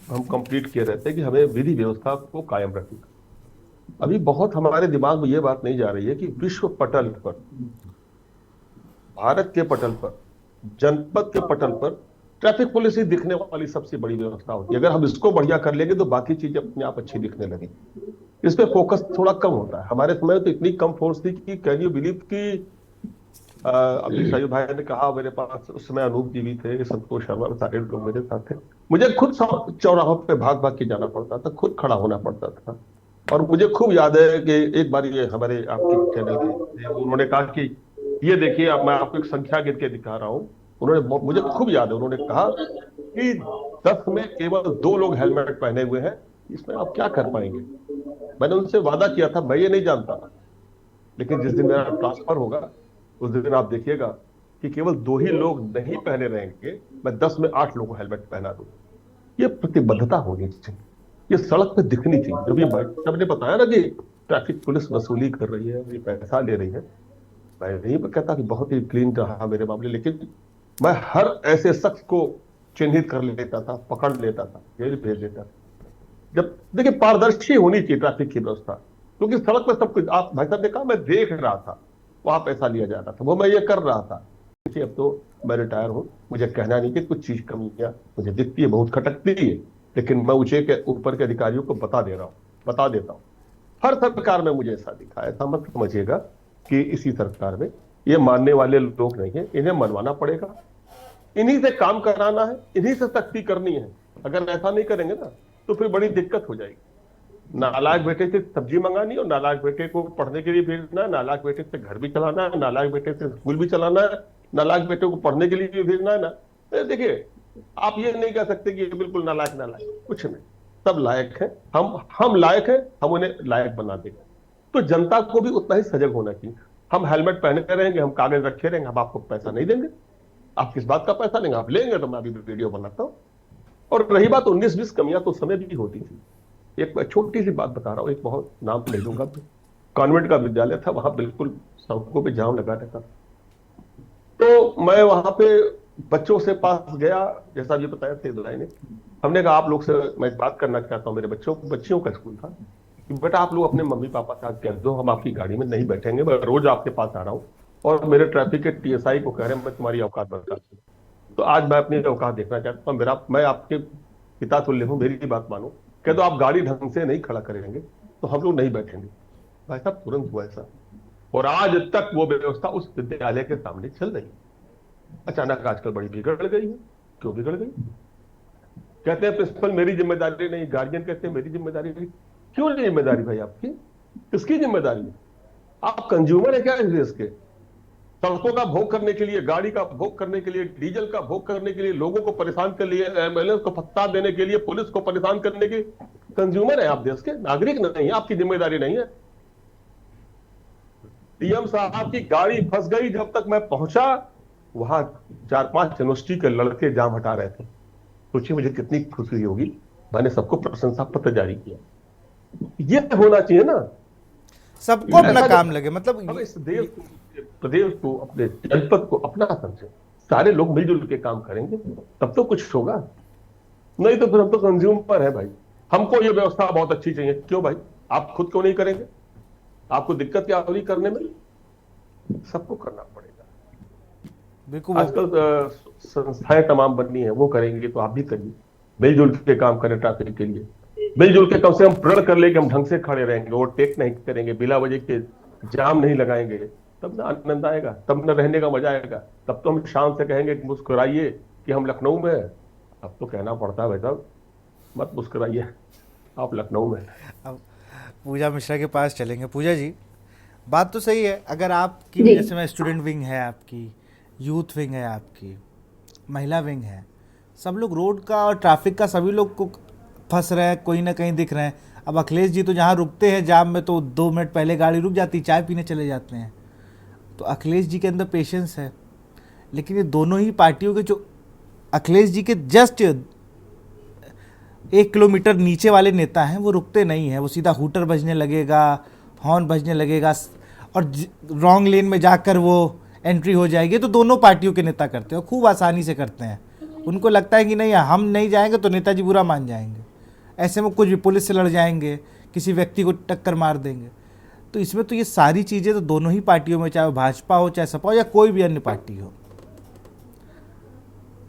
E: हम कंप्लीट किए रहते हैं कि हमें विधि व्यवस्था को कायम रखना। अभी बहुत हमारे दिमाग में ये बात नहीं जा रही है कि विश्व पटल पर, भारत के पटल पर, जनपद के पटल पर ट्रैफिक पुलिस ही दिखने वाली सबसे बड़ी व्यवस्था होती है। अगर हम इसको बढ़िया कर लेंगे तो बाकी चीजें अपने आप अच्छी दिखने लगेंगी। इस पे फोकस थोड़ा कम होता है। हमारे समय में तो इतनी कम फोर्स थी कि कैन यू बिलीव कि अभी साहिब भाई ने कहा, मेरे पास उस समय अनूप जी भी थे, संतोष शर्मा, सारे लोग मेरे साथ थे। मुझे खुद चौराहों पे भाग भाग के जाना पड़ता था, खुद खड़ा होना पड़ता था। और मुझे खूब याद है कि एक बार ये हमारे आपके चैनल के उन्होंने कहा कि ये देखिए, अब मैं आपको एक संख्या गिन के दिखा रहा हूं। उन्होंने, मुझे खूब याद है, उन्होंने कहा कि 10 में केवल 2 लोग हेलमेट पहने हुए हैं, इसमें आप क्या कर पाएंगे। मैंने उनसे वादा किया था, मैं ये नहीं जानता, लेकिन जिस दिन मेरा ट्रांसफर होगा उस दिन आप देखिएगा कि केवल 2 ही लोग नहीं पहने रहेंगे, मैं 10 में 8 लोगों को हेलमेट पहना दूं। ये प्रतिबद्धता होनी चाहिए, ये सड़क पे दिखनी चाहिए। जब ये सबने बताया ना कि ट्रैफिक पुलिस वसूली कर रही है, ये पैसा ले रही है, मैं नहीं कहता कि बहुत ही क्लीन रहा मेरे मामले, लेकिन मैं हर ऐसे शख्स को चिन्हित कर लेता था, पकड़ लेता था, जेल भेज देता था। जब देखिए, पारदर्शी होनी चाहिए ट्रैफिक की व्यवस्था, क्योंकि सड़क पर सब कुछ, आप भाई साहब ने कहा, मैं देख रहा था वहां पैसा लिया जा रहा था, वो मैं ये कर रहा था। देखिए, अब तो मैं रिटायर हूं, मुझे कहना नहीं कि कुछ चीज कमियां मुझे दिखती है, बहुत खटकती है, लेकिन मैं ऊंचे के ऊपर के अधिकारियों को बता देता हूं। हर सरकार में मुझे ऐसा दिखा। ऐसा मत समझिएगा कि इसी सरकार में ये मानने वाले लोग नहीं है, इन्हें मनवाना पड़ेगा, इन्हीं से काम कराना है, इन्हीं से सख्ती करनी है। अगर ऐसा नहीं करेंगे ना तो फिर बड़ी दिक्कत हो जाएगी। नालायक बेटे से सब्जी मंगानी और नालायक बेटे को पढ़ने के लिए भेजना है, नालायक बेटे से घर भी चलाना है, नालायक बेटे से स्कूल भी चलाना है, नालायक बेटे को पढ़ने के लिए भी भेजना है ना। देखिए, आप ये नहीं कह सकते कि ये बिल्कुल नालायक, कुछ नहीं, सब लायक है। हम लायक है, हम उन्हें लायक बना देंगे। तो जनता को भी उतना ही सजग होना चाहिए। हम हेलमेट पहने रहेंगे, हम कागज रखे रहेंगे, हम आपको पैसा नहीं देंगे। आप किस बात का पैसा लेंगे? आप लेंगे तो मैं अभी वीडियो बनाता हूँ। और रही बात 19-20 कमियां, तो समय भी होती थी। एक छोटी सी बात बता रहा हूँ, एक बहुत नाम ले लूंगा, कॉन्वेंट का विद्यालय था, वहां बिल्कुल सड़कों पे जाम लगा रहता था। तो मैं वहां पे बच्चों से पास गया, जैसा भी बताया थे दुलाई ने, हमने कहा आप लोग से मैं बात करना चाहता हूँ, मेरे बच्चियों का स्कूल था, कि बेटा आप लोग अपने मम्मी पापा से कह दो हम आपकी गाड़ी में नहीं बैठेंगे, मैं रोज आपके पास आ रहा हूँ और मेरे ट्रैफिक के टीएसआई को कह रहे हैं मैं तुम्हारी औकात बता दूं। तो आज मैं अपनी औकात देखना चाहता हूँ, मैं आपके पिता तुल्य हूँ, मेरी बात मानो। कह दो आप गाड़ी ढंग से नहीं खड़ा करेंगे तो हम लोग नहीं बैठेंगे। भाई साहब, तुरंत हुआ ऐसा, और आज तक वो व्यवस्था उस विद्यालय के सामने चल रही है। अचानक आजकल बड़ी बिगड़ गई है। क्यों बिगड़ गई? कहते हैं प्रिंसिपल मेरी जिम्मेदारी नहीं, गार्जियन कहते हैं मेरी जिम्मेदारी नहीं। क्यों नहीं जिम्मेदारी भाई आपकी? किसकी जिम्मेदारी है? आप कंज्यूमर है क्या इस देश के? सड़कों का भोग करने के लिए, गाड़ी का भोग करने के लिए, डीजल का भोग करने के लिए, लोगों को परेशान कर लिए, एम्बुलेंस को फत्ता देने के लिए, पुलिस को परेशान करने के कंज्यूमर है आप, देश के नागरिक नहीं है, आपकी जिम्मेदारी नहीं है। डीएम साहब की गाड़ी फंस गई, जब तक मैं पहुंचा वहां 4-5 यूनिवर्सिटी के लड़के जाम हटा रहे थे। सोचिए मुझे कितनी खुशी होगी। मैंने सबको प्रशंसा पत्र जारी किया। ये होना चाहिए ना,
A: सबको अपना
E: ऐसा
A: काम लगे, मतलब
E: हम इस देश को, प्रदेश को, अपने जनपद को अपना समझे, सारे लोग मिलजुल के काम करेंगे तब तो कुछ होगा, नहीं तो फिर हम तो कंज्यूमर है भाई। हमको ये व्यवस्था बहुत अच्छी चाहिए, क्यों भाई आप खुद क्यों नहीं करेंगे? आपको दिक्कत क्या हो रही करने में? सबको करना पड़ेगा।
A: बिल्कुल।
E: आजकल संस्थाएं तमाम बननी है, वो करेंगे तो आप भी करिए, मिलजुल के काम करें ट्रैफिक के लिए, मिलजुल के कम से कम प्रण कर ले कि हम ढंग से खड़े रहेंगे, ओवरटेक नहीं करेंगे, बिला वजह के जाम नहीं लगाएंगे, तब ना आनंद आएगा, तब ना रहने का मजा आएगा। तब तो हम शान से कहेंगे कि मुस्कुराइए कि हम लखनऊ में हैं। अब तो कहना पड़ता है भाई साहब, मत मुस्कुराइए, आप लखनऊ में हैं।
A: अब पूजा मिश्रा के पास चलेंगे। पूजा जी, बात तो सही है, अगर आपकी
C: जी।
A: जैसे में स्टूडेंट विंग है, आपकी यूथ विंग है, आपकी महिला विंग है, सब लोग रोड का और ट्रैफिक का सभी लोग को फंस रहे हैं, कोई ना कहीं दिख रहे हैं। अब अखिलेश जी तो जहाँ रुकते हैं जाम में तो 2 मिनट पहले गाड़ी रुक जाती, चाय पीने चले जाते हैं। तो अखिलेश जी के अंदर पेशेंस है, लेकिन ये दोनों ही पार्टियों के जो अखिलेश जी के जस्ट 1 किलोमीटर नीचे वाले नेता हैं वो रुकते नहीं हैं, वो सीधा हूटर बजने लगेगा, हॉर्न बजने लगेगा और रॉन्ग लेन में जाकर वो एंट्री हो जाएगी। तो दोनों पार्टियों के नेता करते हैं, खूब आसानी से करते हैं। उनको लगता है कि नहीं हम नहीं जाएंगे तो नेताजी बुरा मान जाएंगे, ऐसे में कुछ भी पुलिस से लड़ जाएंगे, किसी व्यक्ति को टक्कर मार देंगे। तो इसमें तो ये सारी चीज़ें तो दोनों ही पार्टियों में, चाहे वो भाजपा हो, चाहे सपा हो, या कोई भी अन्य पार्टी हो।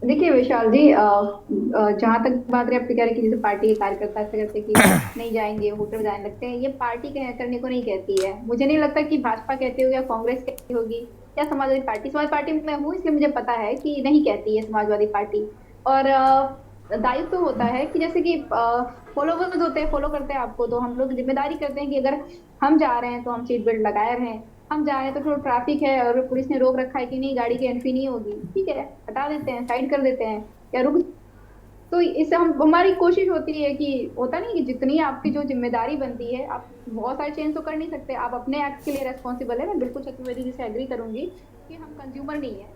C: देखिए विशाल जी, जहाँ तक बात रही आपकी, कह रहे कि जैसे पार्टी के कार्यकर्ता ऐसे करते कि नहीं जाएंगे, होटल जाने लगते हैं, ये पार्टी करने को नहीं कहती है। मुझे नहीं लगता कि भाजपा कहती होगी या कांग्रेस कहती होगी या समाजवादी पार्टी में हूँ इसलिए मुझे पता है कि नहीं कहती है समाजवादी पार्टी। और दायित्व तो होता है कि जैसे कि फॉलोवर्स होते हैं, फॉलो करते हैं आपको, तो हम लोग जिम्मेदारी करते हैं कि अगर हम जा रहे हैं तो हम सीट बेल्ट लगाए रहें, हम जा रहे हैं तो थोड़ा ट्रैफिक है और पुलिस ने रोक रखा है कि नहीं गाड़ी की एंट्री नहीं होगी, ठीक है हटा देते हैं, साइड कर देते हैं या रुक। तो इससे हमारी कोशिश होती है कि होता नहीं कि जितनी आपकी जो जिम्मेदारी बनती है, आप बहुत सारे चेंज तो कर नहीं सकते, आप अपने एक्ट के लिए रेस्पॉन्सिबल है। मैं बिल्कुल चतुर्वेदी जी से एग्री करूंगी कि हम कंज्यूमर नहीं है,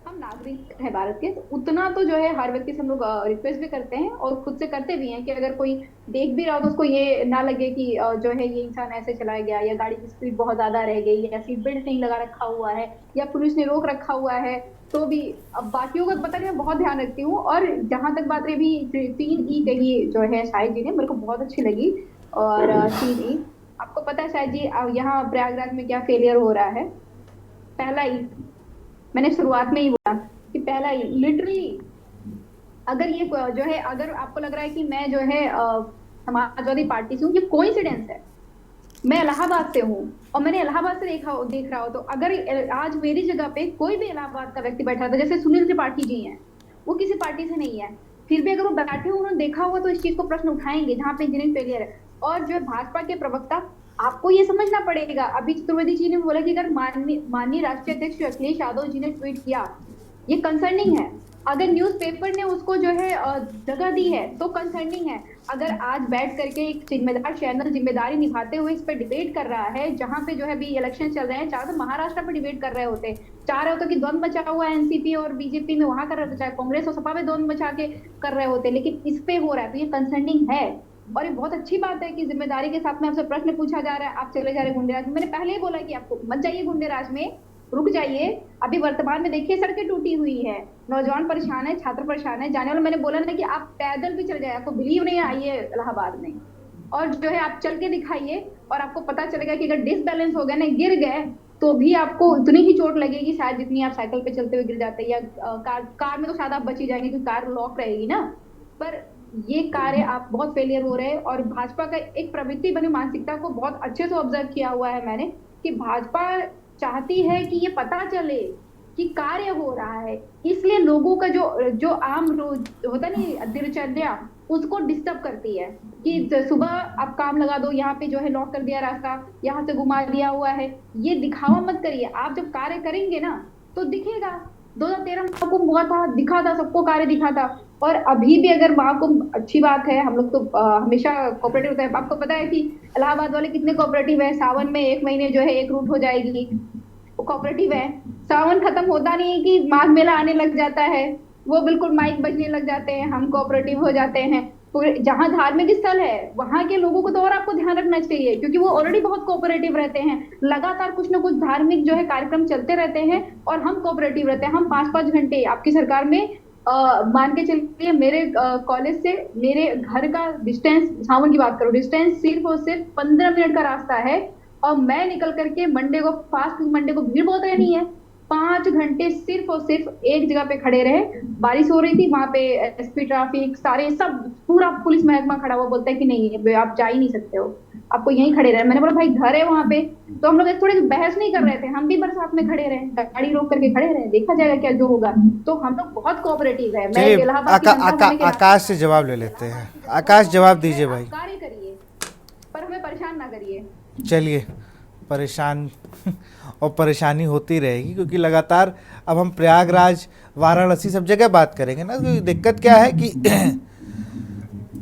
C: हम नागरिक है भारत के। तो उतना तो जो है हर व्यक्ति से हम लोग रिक्वेस्ट भी करते हैं और खुद से करते भी हैं कि अगर कोई देख भी रहा हो तो उसको ये ना लगे कि जो है ये इंसान ऐसे चलाया गया, या गाड़ी की स्पीड बहुत ज्यादा रह गई, या सीट बेल्ट नहीं लगा रखा हुआ है, या पुलिस ने रोक रखा हुआ है। तो भी अब बाकियों का पता नहीं, मैं बहुत ध्यान रखती हूँ। और जहां तक बात रही भी 3E कही जो है शायद जी ने, मेरे को बहुत अच्छी लगी। और 3E आपको पता है शायद जी यहाँ प्रयागराज में क्या फेलियर हो रहा है? पहला ही मैंने शुरुआत में ही बोला कि पहला ही लिटरली, अगर ये जो है, अगर आपको लग रहा है कि मैं जो है समाजवादी पार्टी से हूँ, ये कोइंसिडेंस है, मैं इलाहाबाद से हूँ और मैंने इलाहाबाद से देख रहा हो, तो अगर आज मेरी जगह पे कोई भी इलाहाबाद का व्यक्ति बैठा था, जैसे सुनील त्रिपाठी जी हैं, वो किसी पार्टी से नहीं है, फिर भी अगर वो बैठे हो, उन्होंने देखा हुआ, तो इस चीज को प्रश्न उठाएंगे जहाँ पे इंजीनियरिंग फेलियर है। और जो है भाजपा के प्रवक्ता, आपको ये समझना पड़ेगा, अभी चतुर्वेदी जी ने बोला कि अगर माननीय राष्ट्रीय अध्यक्ष अखिलेश यादव जी ने ट्वीट किया, ये कंसर्निंग है। अगर न्यूज़पेपर ने उसको जो है जगह दी है तो कंसर्निंग है। अगर आज बैठ करके एक जिम्मेदार चैनल जिम्मेदारी निभाते हुए इस पर डिबेट कर रहा है, जहां पे जो है अभी इलेक्शन चल रहे हैं, चाहे तो महाराष्ट्र पे डिबेट कर रहे होते, चाह रहे होते कि द्वंद्व मचा हुआ है एनसीपी और बीजेपी में, वहां कर रहे होते, चाहे कांग्रेस और सपा में द्वंद्व मचा के कर रहे होते, लेकिन इस पे हो रहा है, तो ये कंसर्निंग है। और ये बहुत अच्छी बात है कि जिम्मेदारी के साथ में आपसे प्रश्न पूछा जा रहा है, आप चले जा रहे गुंडेराज में। मैंने पहले ही बोला कि आपको मत जाइए गुंडेराज में, रुक जाइए। अभी वर्तमान में देखिए सड़कें टूटी हुई है, नौजवान परेशान है, छात्र परेशान है, जाने वाले, मैंने बोला ना कि आप पैदल भी चल जाए, आपको बिलीव नहीं आइए इलाहाबाद में, और जो है आप चल के दिखाइए, और आपको पता चलेगा कि अगर डिसबैलेंस हो गए ना, गिर गए, तो भी आपको उतनी ही चोट लगेगी शायद जितनी आप साइकिल पे चलते हुए गिर जाते हैं, या कार में तो शायद आप बची जाएंगे क्योंकि कार लॉक रहेगी ना। पर ये कार्य आप बहुत फेलियर हो रहे हैं। और भाजपा का एक प्रवृत्ति बनी मानसिकता को बहुत अच्छे से ऑब्जर्व किया हुआ है मैंने, कि भाजपा चाहती है कि ये पता चले कि कार्य हो रहा है, इसलिए लोगों का जो आम रोज होता नहीं दिनचर्या, उसको डिस्टर्ब करती है कि सुबह आप काम लगा दो, यहाँ पे जो है लॉक कर दिया रास्ता, यहाँ से घुमा दिया हुआ है। ये दिखावा मत करिए, आप जब कार्य करेंगे ना तो दिखेगा। 2013 में हुआ था, दिखा था, सबको कार्य दिखा था। और अभी भी अगर वहां को, अच्छी बात है, हम लोग तो हमेशा कोऑपरेटिव होता है। आपको पता है कि इलाहाबाद वाले कितने कोऑपरेटिव है, सावन में एक महीने जो है एक रूट हो जाएगी, वो कोऑपरेटिव है। सावन खत्म होता नहीं है कि माघ मेला आने लग जाता है, वो बिल्कुल माइक बजने लग जाते हैं, हम कोऑपरेटिव हो जाते हैं। पूरे जहां धार्मिक स्थल है वहां के लोगों को तो और आपको ध्यान रखना चाहिए, क्योंकि वो ऑलरेडी बहुत कोऑपरेटिव रहते हैं, लगातार कुछ ना कुछ धार्मिक जो है कार्यक्रम चलते रहते हैं, और हम कोऑपरेटिव रहते हैं। हम 5-5 घंटे आपकी सरकार में मान के चलिए, मेरे कॉलेज से मेरे घर का डिस्टेंस, सावन की बात करो, डिस्टेंस सिर्फ और सिर्फ 15 मिनट का रास्ता है, और मैं निकल करके मंडे को, फास्ट मंडे को भीड़ बहुत रहनी है, 5 घंटे सिर्फ और सिर्फ एक जगह पे खड़े रहे। बारिश हो रही थी, वहां पे एसपी ट्रैफिक सारे सब पूरा पुलिस महकमा खड़ा हुआ, बोलता है कि नहीं आप जा ही नहीं सकते हो, आपको यहीं खड़े रहे। मैंने बोला भाई घर है वहां पे, तो हम लोग थोड़ी बहस नहीं कर रहे थे, हम भी बरसात में खड़े रहे, गाड़ी रोक करके खड़े रहे, देखा जाएगा क्या जो होगा। तो हम लोग बहुत कोऑपरेटिव है। मैं
A: चलिए
C: इलाहाबाद की जनता होने के
A: आकाश से जवाब ले लेते हैं। आकाश जवाब दीजिए भाई।
C: कार्य करिए पर हमें परेशान ना करिए।
A: चलिए, परेशान और परेशानी होती रहेगी, क्योंकि लगातार अब हम प्रयागराज, वाराणसी सब जगह बात करेंगे ना, तो दिक्कत क्या है कि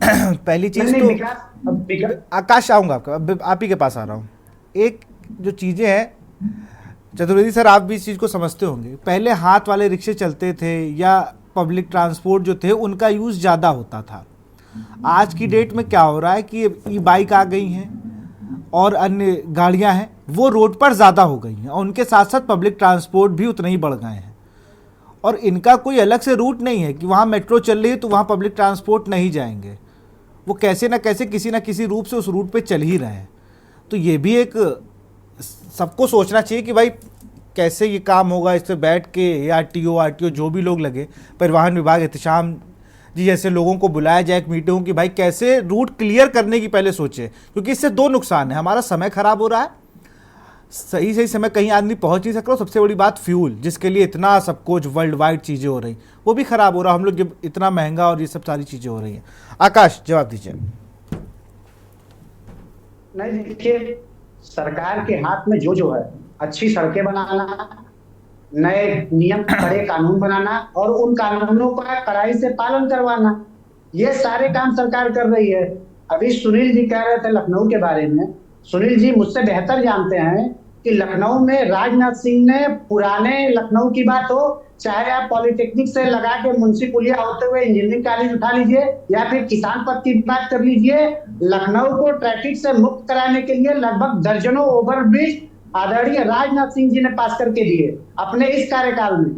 A: पहली चीज
D: नहीं,
A: तो
D: विकास
A: आकाश, आऊंगा आप ही के पास आ रहा हूँ। एक जो चीजें हैं, चतुर्वेदी सर आप भी इस चीज को समझते होंगे, पहले हाथ वाले रिक्शे चलते थे या पब्लिक ट्रांसपोर्ट जो थे उनका यूज ज्यादा होता था। आज की डेट में क्या हो रहा है कि ई बाइक आ गई हैं और अन्य गाड़ियां हैं, वो रोड पर ज़्यादा हो गई हैं, और उनके साथ साथ पब्लिक ट्रांसपोर्ट भी उतने ही बढ़ गए हैं, और इनका कोई अलग से रूट नहीं है कि वहाँ मेट्रो चल रही है तो वहाँ पब्लिक ट्रांसपोर्ट नहीं जाएंगे, वो कैसे ना कैसे किसी ना किसी रूप से उस रूट पे चल ही रहे हैं। तो ये भी एक सबको सोचना चाहिए कि भाई कैसे ये काम होगा, इस पर बैठ के आरटीओ जो भी लोग लगे, परिवहन विभाग, एहतशाम जी जैसे लोगों को बुलाया जाए एक मीटिंग कि भाई कैसे रूट क्लियर करने की पहले सोचे, क्योंकि इससे दो नुकसान है। हमारा समय खराब हो रहा है, सही समय कहीं आदमी पहुंच नहीं सक रहा, सबसे बड़ी बात फ्यूल, जिसके लिए इतना सब कुछ वर्ल्ड वाइड चीज़ें हो रही, वो भी खराब हो रहा, हम लोग जब इतना महंगा और ये सब सारी चीज़ें हो रही हैं। आकाश जवाब दीजिए।
D: नहीं, देखिए सरकार के हाथ में जो है, अच्छी सड़कें बनाना, नए नियम, कड़े कानून बनाना और उन कानूनों का कड़ाई से पालन करवाना, ये सारे काम सरकार कर रही है। अभी सुनील जी कह रहे थे लखनऊ के बारे में, सुनील जी मुझसे बेहतर जानते हैं कि लखनऊ में राजनाथ सिंह ने, पुराने लखनऊ की बात हो, चाहे आप पॉलिटेक्निक से लगा के मुंशी पुलिया होते हुए इंजीनियरिंग कॉलेज उठा लीजिए या फिर किसान पथ की बात कर लीजिए, लखनऊ को ट्रैफिक से मुक्त कराने के लिए लगभग दर्जनों ओवरब्रिज आदरणीय राजनाथ सिंह जी ने पास करके दिए अपने इस कार्यकाल में।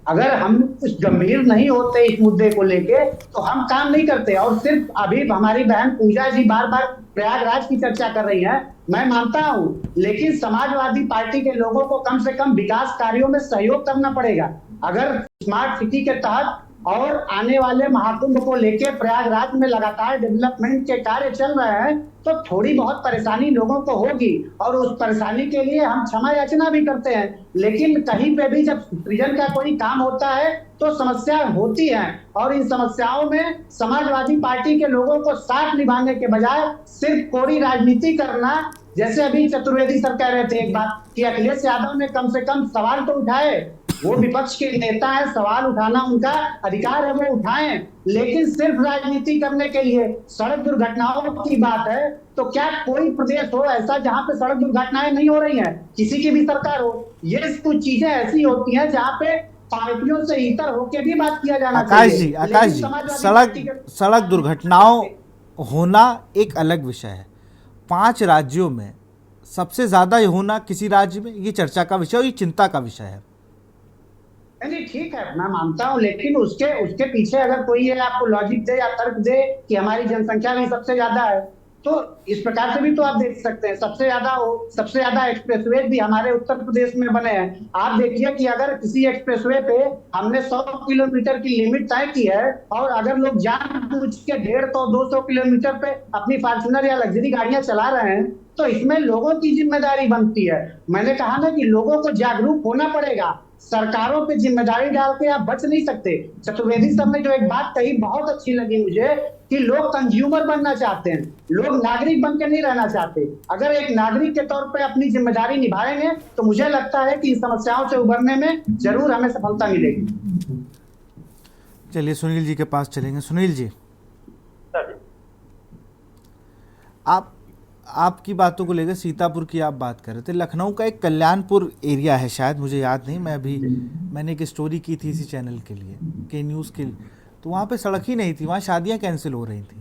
D: अगर हम इस गंभीर नहीं होते इस मुद्दे को लेके तो हम काम नहीं करते। और सिर्फ अभी हमारी बहन पूजा जी बार बार प्रयागराज की चर्चा कर रही हैं, मैं मानता हूं, लेकिन समाजवादी पार्टी के लोगों को कम से कम विकास कार्यों में सहयोग करना पड़ेगा। अगर स्मार्ट सिटी के तहत और आने वाले महाकुंभ को लेकर प्रयागराज में लगातार डेवलपमेंट के कार्य चल रहे हैं तो थोड़ी बहुत परेशानी लोगों को होगी, और उस परेशानी के लिए हम क्षमा याचना भी करते हैं। लेकिन कहीं पे भी जब सृजन का कोई काम होता है तो समस्या होती है, और इन समस्याओं में समाजवादी पार्टी के लोगों को साथ निभाने के बजाय सिर्फ कोरी राजनीति करना, जैसे अभी चतुर्वेदी सर कह रहे थे एक बात कि अखिलेश यादव ने कम से कम सवाल तो उठाए, वो विपक्ष के नेता है, सवाल उठाना उनका अधिकार है, वो उठाएं, लेकिन सिर्फ राजनीति करने के लिए। सड़क दुर्घटनाओं की बात है तो क्या कोई प्रदेश हो ऐसा जहां पे सड़क दुर्घटनाएं नहीं हो रही हैं, किसी की भी सरकार हो? ये कुछ चीजें ऐसी होती हैं जहां पे पार्टियों से इतर होकर भी बात किया जाना चाहिए।
A: आकाश जी, सड़क दुर्घटनाओं होना एक अलग विषय है। 5 राज्यों में सबसे ज्यादा होना किसी राज्य में, ये चर्चा का विषय और ये चिंता का विषय है।
D: नहीं ठीक है, मैं मानता हूं, लेकिन उसके पीछे अगर कोई है आपको लॉजिक दे या तर्क दे कि हमारी जनसंख्या भी सबसे ज्यादा है, तो इस प्रकार से भी तो आप देख सकते हैं। सबसे ज्यादा एक्सप्रेसवे भी हमारे उत्तर प्रदेश में बने हैं। आप देखिए कि अगर किसी एक्सप्रेसवे पे हमने 100 किलोमीटर की लिमिट तय की है और अगर लोग जानबूझ के 150-200 किलोमीटर पे अपनी फॉर्च्यूनर या लग्जरी गाड़ियां चला रहे हैं, तो इसमें लोगों की जिम्मेदारी बनती है। मैंने कहा ना कि लोगों को जागरूक होना पड़ेगा, सरकारों पे जिम्मेदारी डाल के आप बच नहीं सकते। चतुर्वेदी साहब ने जो एक बात कही बहुत अच्छी लगी मुझे कि लोग कंज्यूमर बनना चाहते हैं, लोग नागरिक बन के नहीं रहना चाहते। अगर एक नागरिक के तौर पे अपनी जिम्मेदारी निभाएंगे तो मुझे लगता है कि इन समस्याओं से उबरने में जरूर हमें सफलता मिलेगी।
A: चलिए सुनील जी के पास चलेंगे। सुनील जी,
F: सर,
A: आप आपकी बातों को लेकर सीतापुर की आप बात कर रहे थे। लखनऊ का एक कल्याणपुर एरिया है, शायद मुझे याद नहीं, मैंने एक स्टोरी की थी इसी चैनल के लिए, के न्यूज़ के लिए। तो वहाँ पे सड़क ही नहीं थी, वहाँ शादियाँ कैंसिल हो रही थी,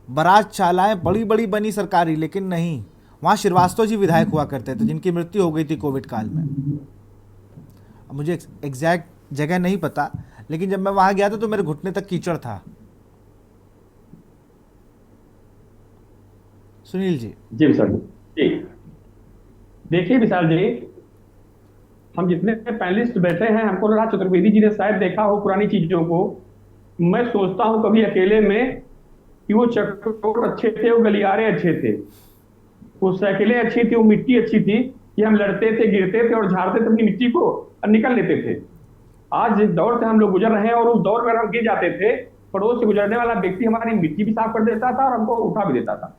A: बारात चालाएँ बड़ी बड़ी बनी सरकारी, लेकिन नहीं, वहाँ श्रीवास्तव जी विधायक हुआ करते थे जिनकी मृत्यु हो गई थी कोविड काल में। अब मुझे एग्जैक्ट जगह नहीं पता, लेकिन जब मैं वहाँ गया था तो मेरे घुटने तक कीचड़ था। सुनील जी।
F: जी विशाल जी, देखिए विशाल जी, हम जितने पैनलिस्ट बैठे हैं, हमको लगा चतुर्वेदी जी ने शायद देखा हो पुरानी चीजों को। मैं सोचता हूँ कभी अकेले में कि वो चक्कर अच्छे थे, वो गलियारे अच्छे थे, वो साइकिलें अच्छी थी, वो मिट्टी अच्छी थी कि हम लड़ते थे, गिरते थे और झाड़ते थे अपनी मिट्टी को और निकल लेते थे। आज जिस दौर से हम लोग गुजर रहे हैं और उस दौर में हम गिर जाते थे, पड़ोस से गुजरने वाला व्यक्ति हमारी मिट्टी भी साफ कर देता था और हमको उठा भी देता था।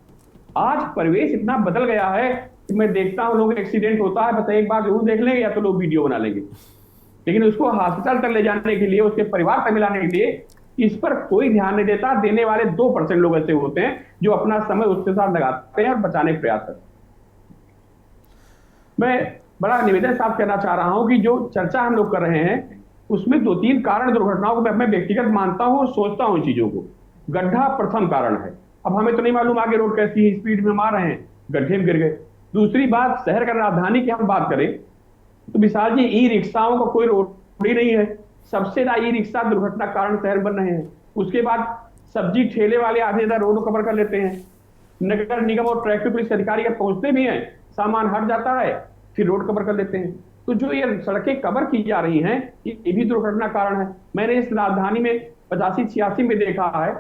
F: आज परिवेश इतना बदल गया है कि मैं देखता हूँ लोग एक्सीडेंट होता है, बस एक बार जरूर देख लेंगे या तो लोग वीडियो बना लेंगे, लेकिन उसको हॉस्पिटल तक ले जाने के लिए, उसके परिवार तक मिलाने के लिए इस पर कोई ध्यान नहीं देता। देने वाले 2% लोग ऐसे होते हैं जो अपना समय उसके साथ लगाते हैं और बचाने का प्रयास करते हैं। मैं बड़ा निवेदन साफ करना चाह रहा हूं कि जो चर्चा हम लोग कर रहे हैं उसमें 2-3 कारण दुर्घटनाओं को मैं व्यक्तिगत मानता हूं और सोचता हूं चीजों को। गड्ढा प्रथम कारण है। अब हमें तो नहीं मालूम आगे रोड कैसी है, स्पीड में मार रहे हैं, गड्ढे में गिर गए। दूसरी बात, शहर का राजधानी की हम बात करें तो विशाल जी, ई रिक्शाओं का कोई रोड ही नहीं है। सबसे ज्यादा ई रिक्शा दुर्घटना कारण शहर बन रहे हैं। उसके बाद सब्जी ठेले वाले आधे ज्यादा रोड कवर कर लेते हैं। नगर निगम और ट्रैफिक पुलिस अधिकारी जब पहुंचते भी हैं, सामान हट जाता है, फिर रोड कवर कर लेते हैं। तो जो ये सड़कें कवर की जा रही हैं, ये भी दुर्घटना कारण है। मैंने इस राजधानी में 85-86 में देखा है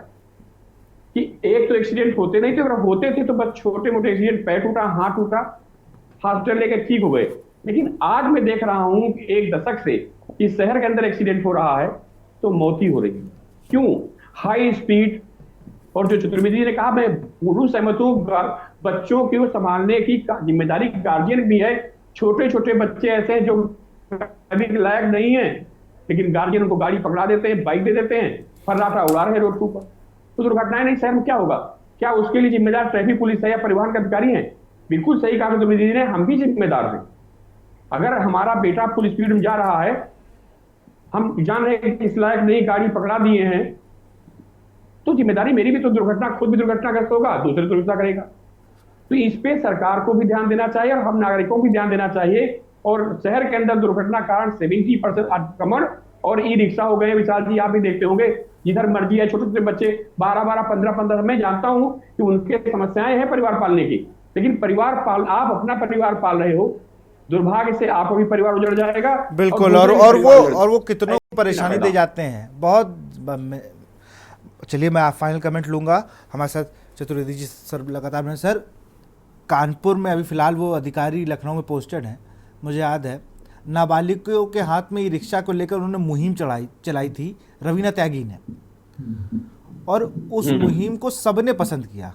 F: कि एक तो एक्सीडेंट होते नहीं थे, अगर होते थे तो बस छोटे मोटे एक्सीडेंट, पैर टूटा, हाथ टूटा, हॉस्पिटल लेकर ठीक हो गए। लेकिन आज मैं देख रहा हूं कि 1 दशक से इस शहर के अंदर एक्सीडेंट हो रहा है तो मौत ही हो रही है। क्यों? High speed. और जो चतुर्वेदी जी ने कहा, मैं पूर्ण सहमत हूं, बच्चों को संभालने की जिम्मेदारी गार्जियन भी है। छोटे छोटे बच्चे ऐसे हैं जो अभी लायक नहीं है, लेकिन गार्जियन उनको गाड़ी पकड़ा देते हैं, बाइक दे देते हैं, फर्राटा उड़ा रहे हैं रोड के ऊपर। तो दुर्घटनाएं नहीं, शहर में क्या होगा? क्या उसके लिए जिम्मेदार ट्रैफिक पुलिस है या परिवहन के अधिकारी हैं? बिल्कुल सही कहा चतुर्वेदी जी ने, हम भी जिम्मेदार हैं। अगर हमारा बेटा फुल स्पीड में जा रहा है, हम जान रहे हैं कि इस लायक नहीं, गाड़ी पकड़ा दिए हैं, तो जिम्मेदारी मेरी भी। तो दुर्घटना, खुद भी दुर्घटनाग्रस्त होगा, दूसरे दुर्घटना करेगा। तो इस पे सरकार को भी ध्यान देना चाहिए और हम नागरिकों को भी ध्यान देना चाहिए। और शहर के अंदर दुर्घटना कारण 70% अतिक्रमण और ई रिक्शा हो गए। विशाल जी, आप भी देखते होंगे, जिधर मर्जी है, छोटे छोटे बच्चे 12-12, 15-15। मैं जानता हूं कि उनके समस्याएं हैं परिवार पालने की, लेकिन आप अपना परिवार पाल रहे हो, दुर्भाग्य से आपको भी परिवार उजड़ जाएगा।
A: बिल्कुल। और वो कितनों को परेशानी दे जाते हैं बहुत। चलिए, मैं फाइनल कमेंट लूंगा। हमारे साथ चतुर्वेदी जी सर लगातार में। सर, कानपुर में अभी फिलहाल वो अधिकारी लखनऊ में पोस्टेड हैं, मुझे याद है, नाबालिगों के हाथ में ई रिक्शा को लेकर उन्होंने मुहिम चलाई थी रवीना त्यागी ने, और उस मुहिम को सबने पसंद किया,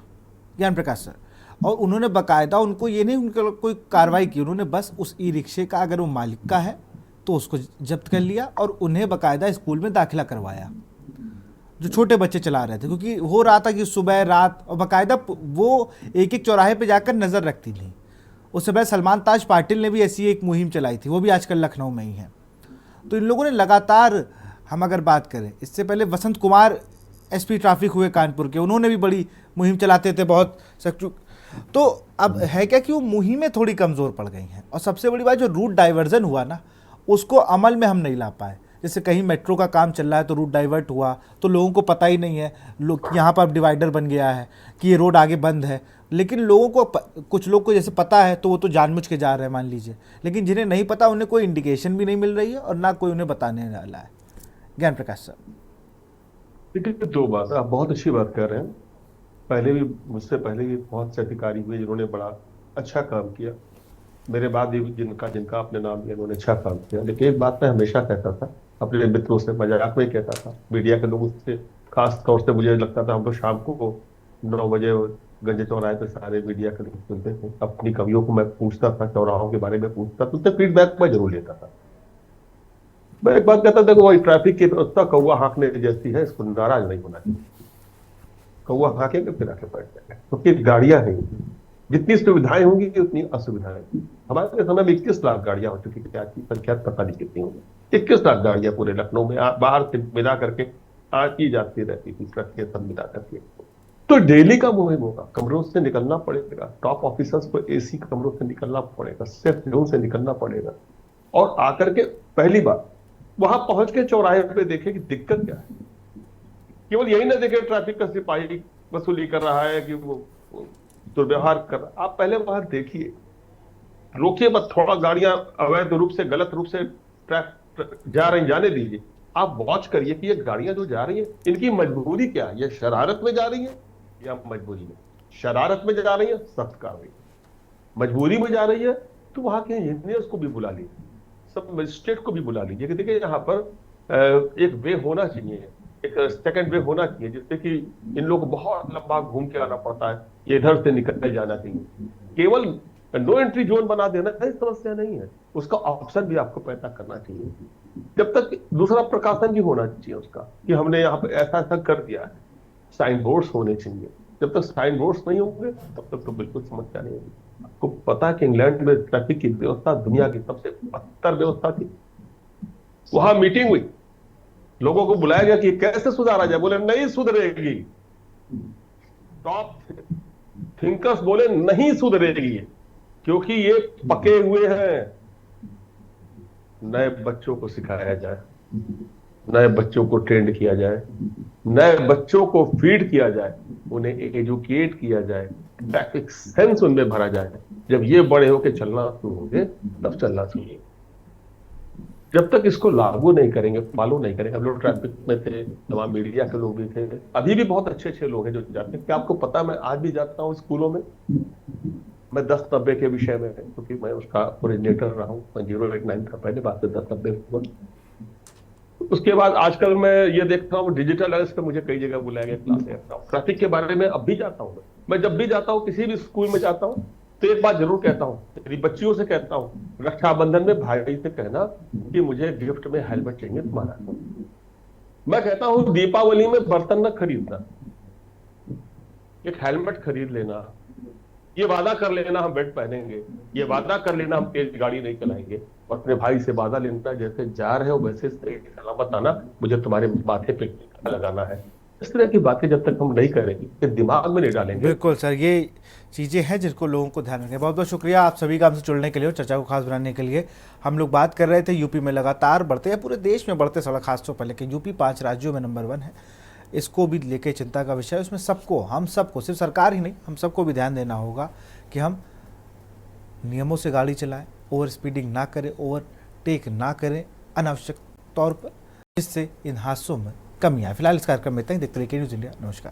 A: ज्ञान प्रकाश सर। और उन्होंने बकायदा उनको ये नहीं उनके कोई कार्रवाई की, उन्होंने बस उस ई रिक्शे का अगर वो मालिक का है तो उसको जब्त कर लिया और उन्हें बकायदा स्कूल में दाखिला करवाया, जो छोटे बच्चे चला रहे थे। क्योंकि हो रहा था कि सुबह रात, और बाकायदा वो एक चौराहे पे जाकर नज़र रखती थी। उस समय सलमान ताज पाटिल ने भी ऐसी एक मुहिम चलाई थी, वो भी आजकल लखनऊ में ही है। तो इन लोगों ने लगातार, हम अगर बात करें, इससे पहले वसंत कुमार एसपी ट्रैफिक हुए कानपुर के, उन्होंने भी बड़ी मुहिम चलाते थे बहुत सख्त। तो अब है क्या कि वो मुहिमें थोड़ी कमज़ोर पड़ गई हैं। और सबसे बड़ी बात, जो रूट डाइवर्जन हुआ ना, उसको अमल में हम नहीं ला पाए। जैसे कहीं मेट्रो का काम चल रहा है तो रूट डाइवर्ट हुआ तो लोगों को पता ही नहीं है, लोग यहाँ पर डिवाइडर बन गया है कि ये रोड आगे बंद है, लेकिन लोगों को कुछ लोग को जैसे पता है तो वो तो जानबूझ के जा रहे हैं मान लीजिए, लेकिन जिन्हें नहीं पता उन्हें कोई इंडिकेशन भी नहीं मिल रही है और ना कोई उन्हें बताने वाला है। ज्ञान प्रकाश सर।
E: देखिए, 2 बात, आप बहुत अच्छी बात कर रहे हैं। पहले भी, मुझसे पहले भी बहुत से अधिकारी हुए जिन्होंने बड़ा अच्छा काम किया। मेरे बाद भी जिनका आपने नाम लिया, उन्होंने अच्छा काम किया। लेकिन एक बात मैं हमेशा कहता था, अपने मित्रों से मजाक में कहता था, मीडिया के लोगों से खास तौर से मुझे लगता था, हम लोग शाम को 9 बजे गंजे चौराहे पे सारे मीडिया के लोग सुनते थे। अपनी कवियों को मैं पूछता था, चौराहों के बारे में पूछता था, उससे फीडबैक मैं जरूर लेता था। मैं एक बात कहता था कि वही ट्रैफिक की व्यवस्था कौवा हाँकने जैसी है, इसको नाराज नहीं होना चाहिए। कौवा हाँकेंगे फिर आके बैठ जाएगा, क्योंकि गाड़ियां हैं, जितनी सुविधाएं होंगी उतनी असुविधाएं। हमारे समय में 21 लाख गाड़ियां हो चुकी, क्या की संख्या पता नहीं कितनी होगी। 21 लाख गाड़ियां पूरे लखनऊ में बाहर से मिला करके आती जाती रहती थी, ट्रक के सब मिला करके। तो डेली का मुहिम होगा, कमरों से निकलना पड़ेगा, टॉप ऑफिसर्स को एसी कमरों से निकलना पड़ेगा, सेफ जोन से निकलना पड़ेगा, और आकर के पहली बार वहां पहुंच के चौराहे पे देखे कि दिक्कत क्या है। केवल यही ना देखे ट्रैफिक का सिपाही वसूली कर रहा है कि वो दुर्व्यवहार कर रहा है। आप पहले वहां देखिए, रोकिए मत, थोड़ा गाड़ियां अवैध रूप से गलत रूप से ट्रैक जा रही, जाने दीजिए। आप वॉच करिए कि ये गाड़ियां जो जा रही हैं इनकी मजबूरी क्या है, ये शरारत में जा रही है या मजबूरी में। शरारत में जा रही है, सख्त कार्रवाई। मजबूरी में जा रही है तो वहां के इंजीनियर्स को भी बुला लीजिए, सब मजिस्ट्रेट को भी बुला लीजिए कि देखिए यहाँ पर एक वे होना चाहिए, एक सेकंड वे होना चाहिए, जिससे कि इन लोगों को बहुत लंबा घूम के आना पड़ता है, ये इधर से निकल जाना चाहिए। केवल नो एंट्री जोन बना देना समस्या नहीं है, उसका ऑप्शन भी आपको पैदा करना चाहिए। जब तक दूसरा प्रकाशन भी होना चाहिए उसका कि हमने यहाँ पे ऐसा ऐसा कर दिया है, साइन बोर्ड्स होने चाहिए। जब तक साइन बोर्ड्स नहीं होंगे तब तक तो बिल्कुल समस्या नहीं होगी। आपको पता है कि इंग्लैंड में ट्रैफिक की व्यवस्था दुनिया की सबसे बदतर व्यवस्था थी। वहां मीटिंग हुई, लोगों को बुलाया गया कि कैसे सुधारा जाए, बोले नहीं सुधरेगी। टॉप थिंकर्स बोले नहीं सुधरेगी, क्योंकि ये पके हुए हैं। नए बच्चों को सिखाया जाए, नए बच्चों को ट्रेंड किया जाए, नए बच्चों को फीड किया जाए, उन्हें एजुकेट किया जाए, ट्रैफिक सेंस उनमें भरा जाए। जब ये बड़े होकर चलना शुरू होंगे तब चलना शुरू होंगे। जब तक इसको लागू नहीं करेंगे, फॉलो नहीं करेंगे। हम लोग ट्रैफिक में थे, तमाम मीडिया के लोग भी थे, अभी भी बहुत अच्छे अच्छे लोग हैं जो जाते हैं। क्या आपको पता है, मैं आज भी जाता हूँ स्कूलों में, मैं 1090 के विषय में, क्योंकि मैं उसका ओरिजिनेटर रहा हूँ। मैं 089 था पहले, बाद में 1090 हुआ। उसके बाद आजकल मैं ये देखता हूँ डिजिटल अरेस्ट पे मुझे कई जगह बुलाया गया, क्लास लेता हूँ। ट्रैफिक के बारे में अब भी जाता हूँ मैं जब भी जाता हूँ, किसी भी स्कूल में जाता हूँ, तो एक बात जरूर कहता हूँ, मेरी बच्चियों से कहता हूँ, रक्षाबंधन में भाई से कहना कि मुझे गिफ्ट में हेलमेट चाहिए तुम्हारा। मैं कहता हूँ दीपावली में बर्तन न खरीदना, एक हेलमेट खरीद लेना, ये वादा कर लेना हम बेल्ट पहनेंगे, ये वादा कर लेना हम तेज गाड़ी नहीं चलाएंगे, और अपने भाई से वादा लेना जैसे जा रहे हो वैसे सलामत आना, मुझे तुम्हारे माथे पे टीका लगाना है। इस तरह की बातें जब तक हम नहीं करेंगे, फिर दिमाग में नहीं डालेंगे।
A: बिल्कुल सर, ये चीज़ें हैं जिनको लोगों को ध्यान रखना है। बहुत बहुत शुक्रिया आप सभी का हमसे जुड़ने के लिए और चर्चा को खास बनाने के लिए। हम लोग बात कर रहे थे यूपी में लगातार बढ़ते या पूरे देश में बढ़ते सड़क हादसों पर, लेकिन यूपी 5 राज्यों में नंबर 1 है। इसको भी लेके चिंता का विषय है। उसमें सबको, हम सबको, सिर्फ सरकार ही नहीं, हम सबको भी ध्यान देना होगा कि हम नियमों से गाड़ी चलाएं, ओवर स्पीडिंग ना करें, ओवरटेक ना करें अनावश्यक तौर पर, जिससे इन हादसों में कमी आए। फिलहाल इस कार्यक्रम में इतना ही। देखते रहिए के न्यूज़ इंडिया। नमस्कार।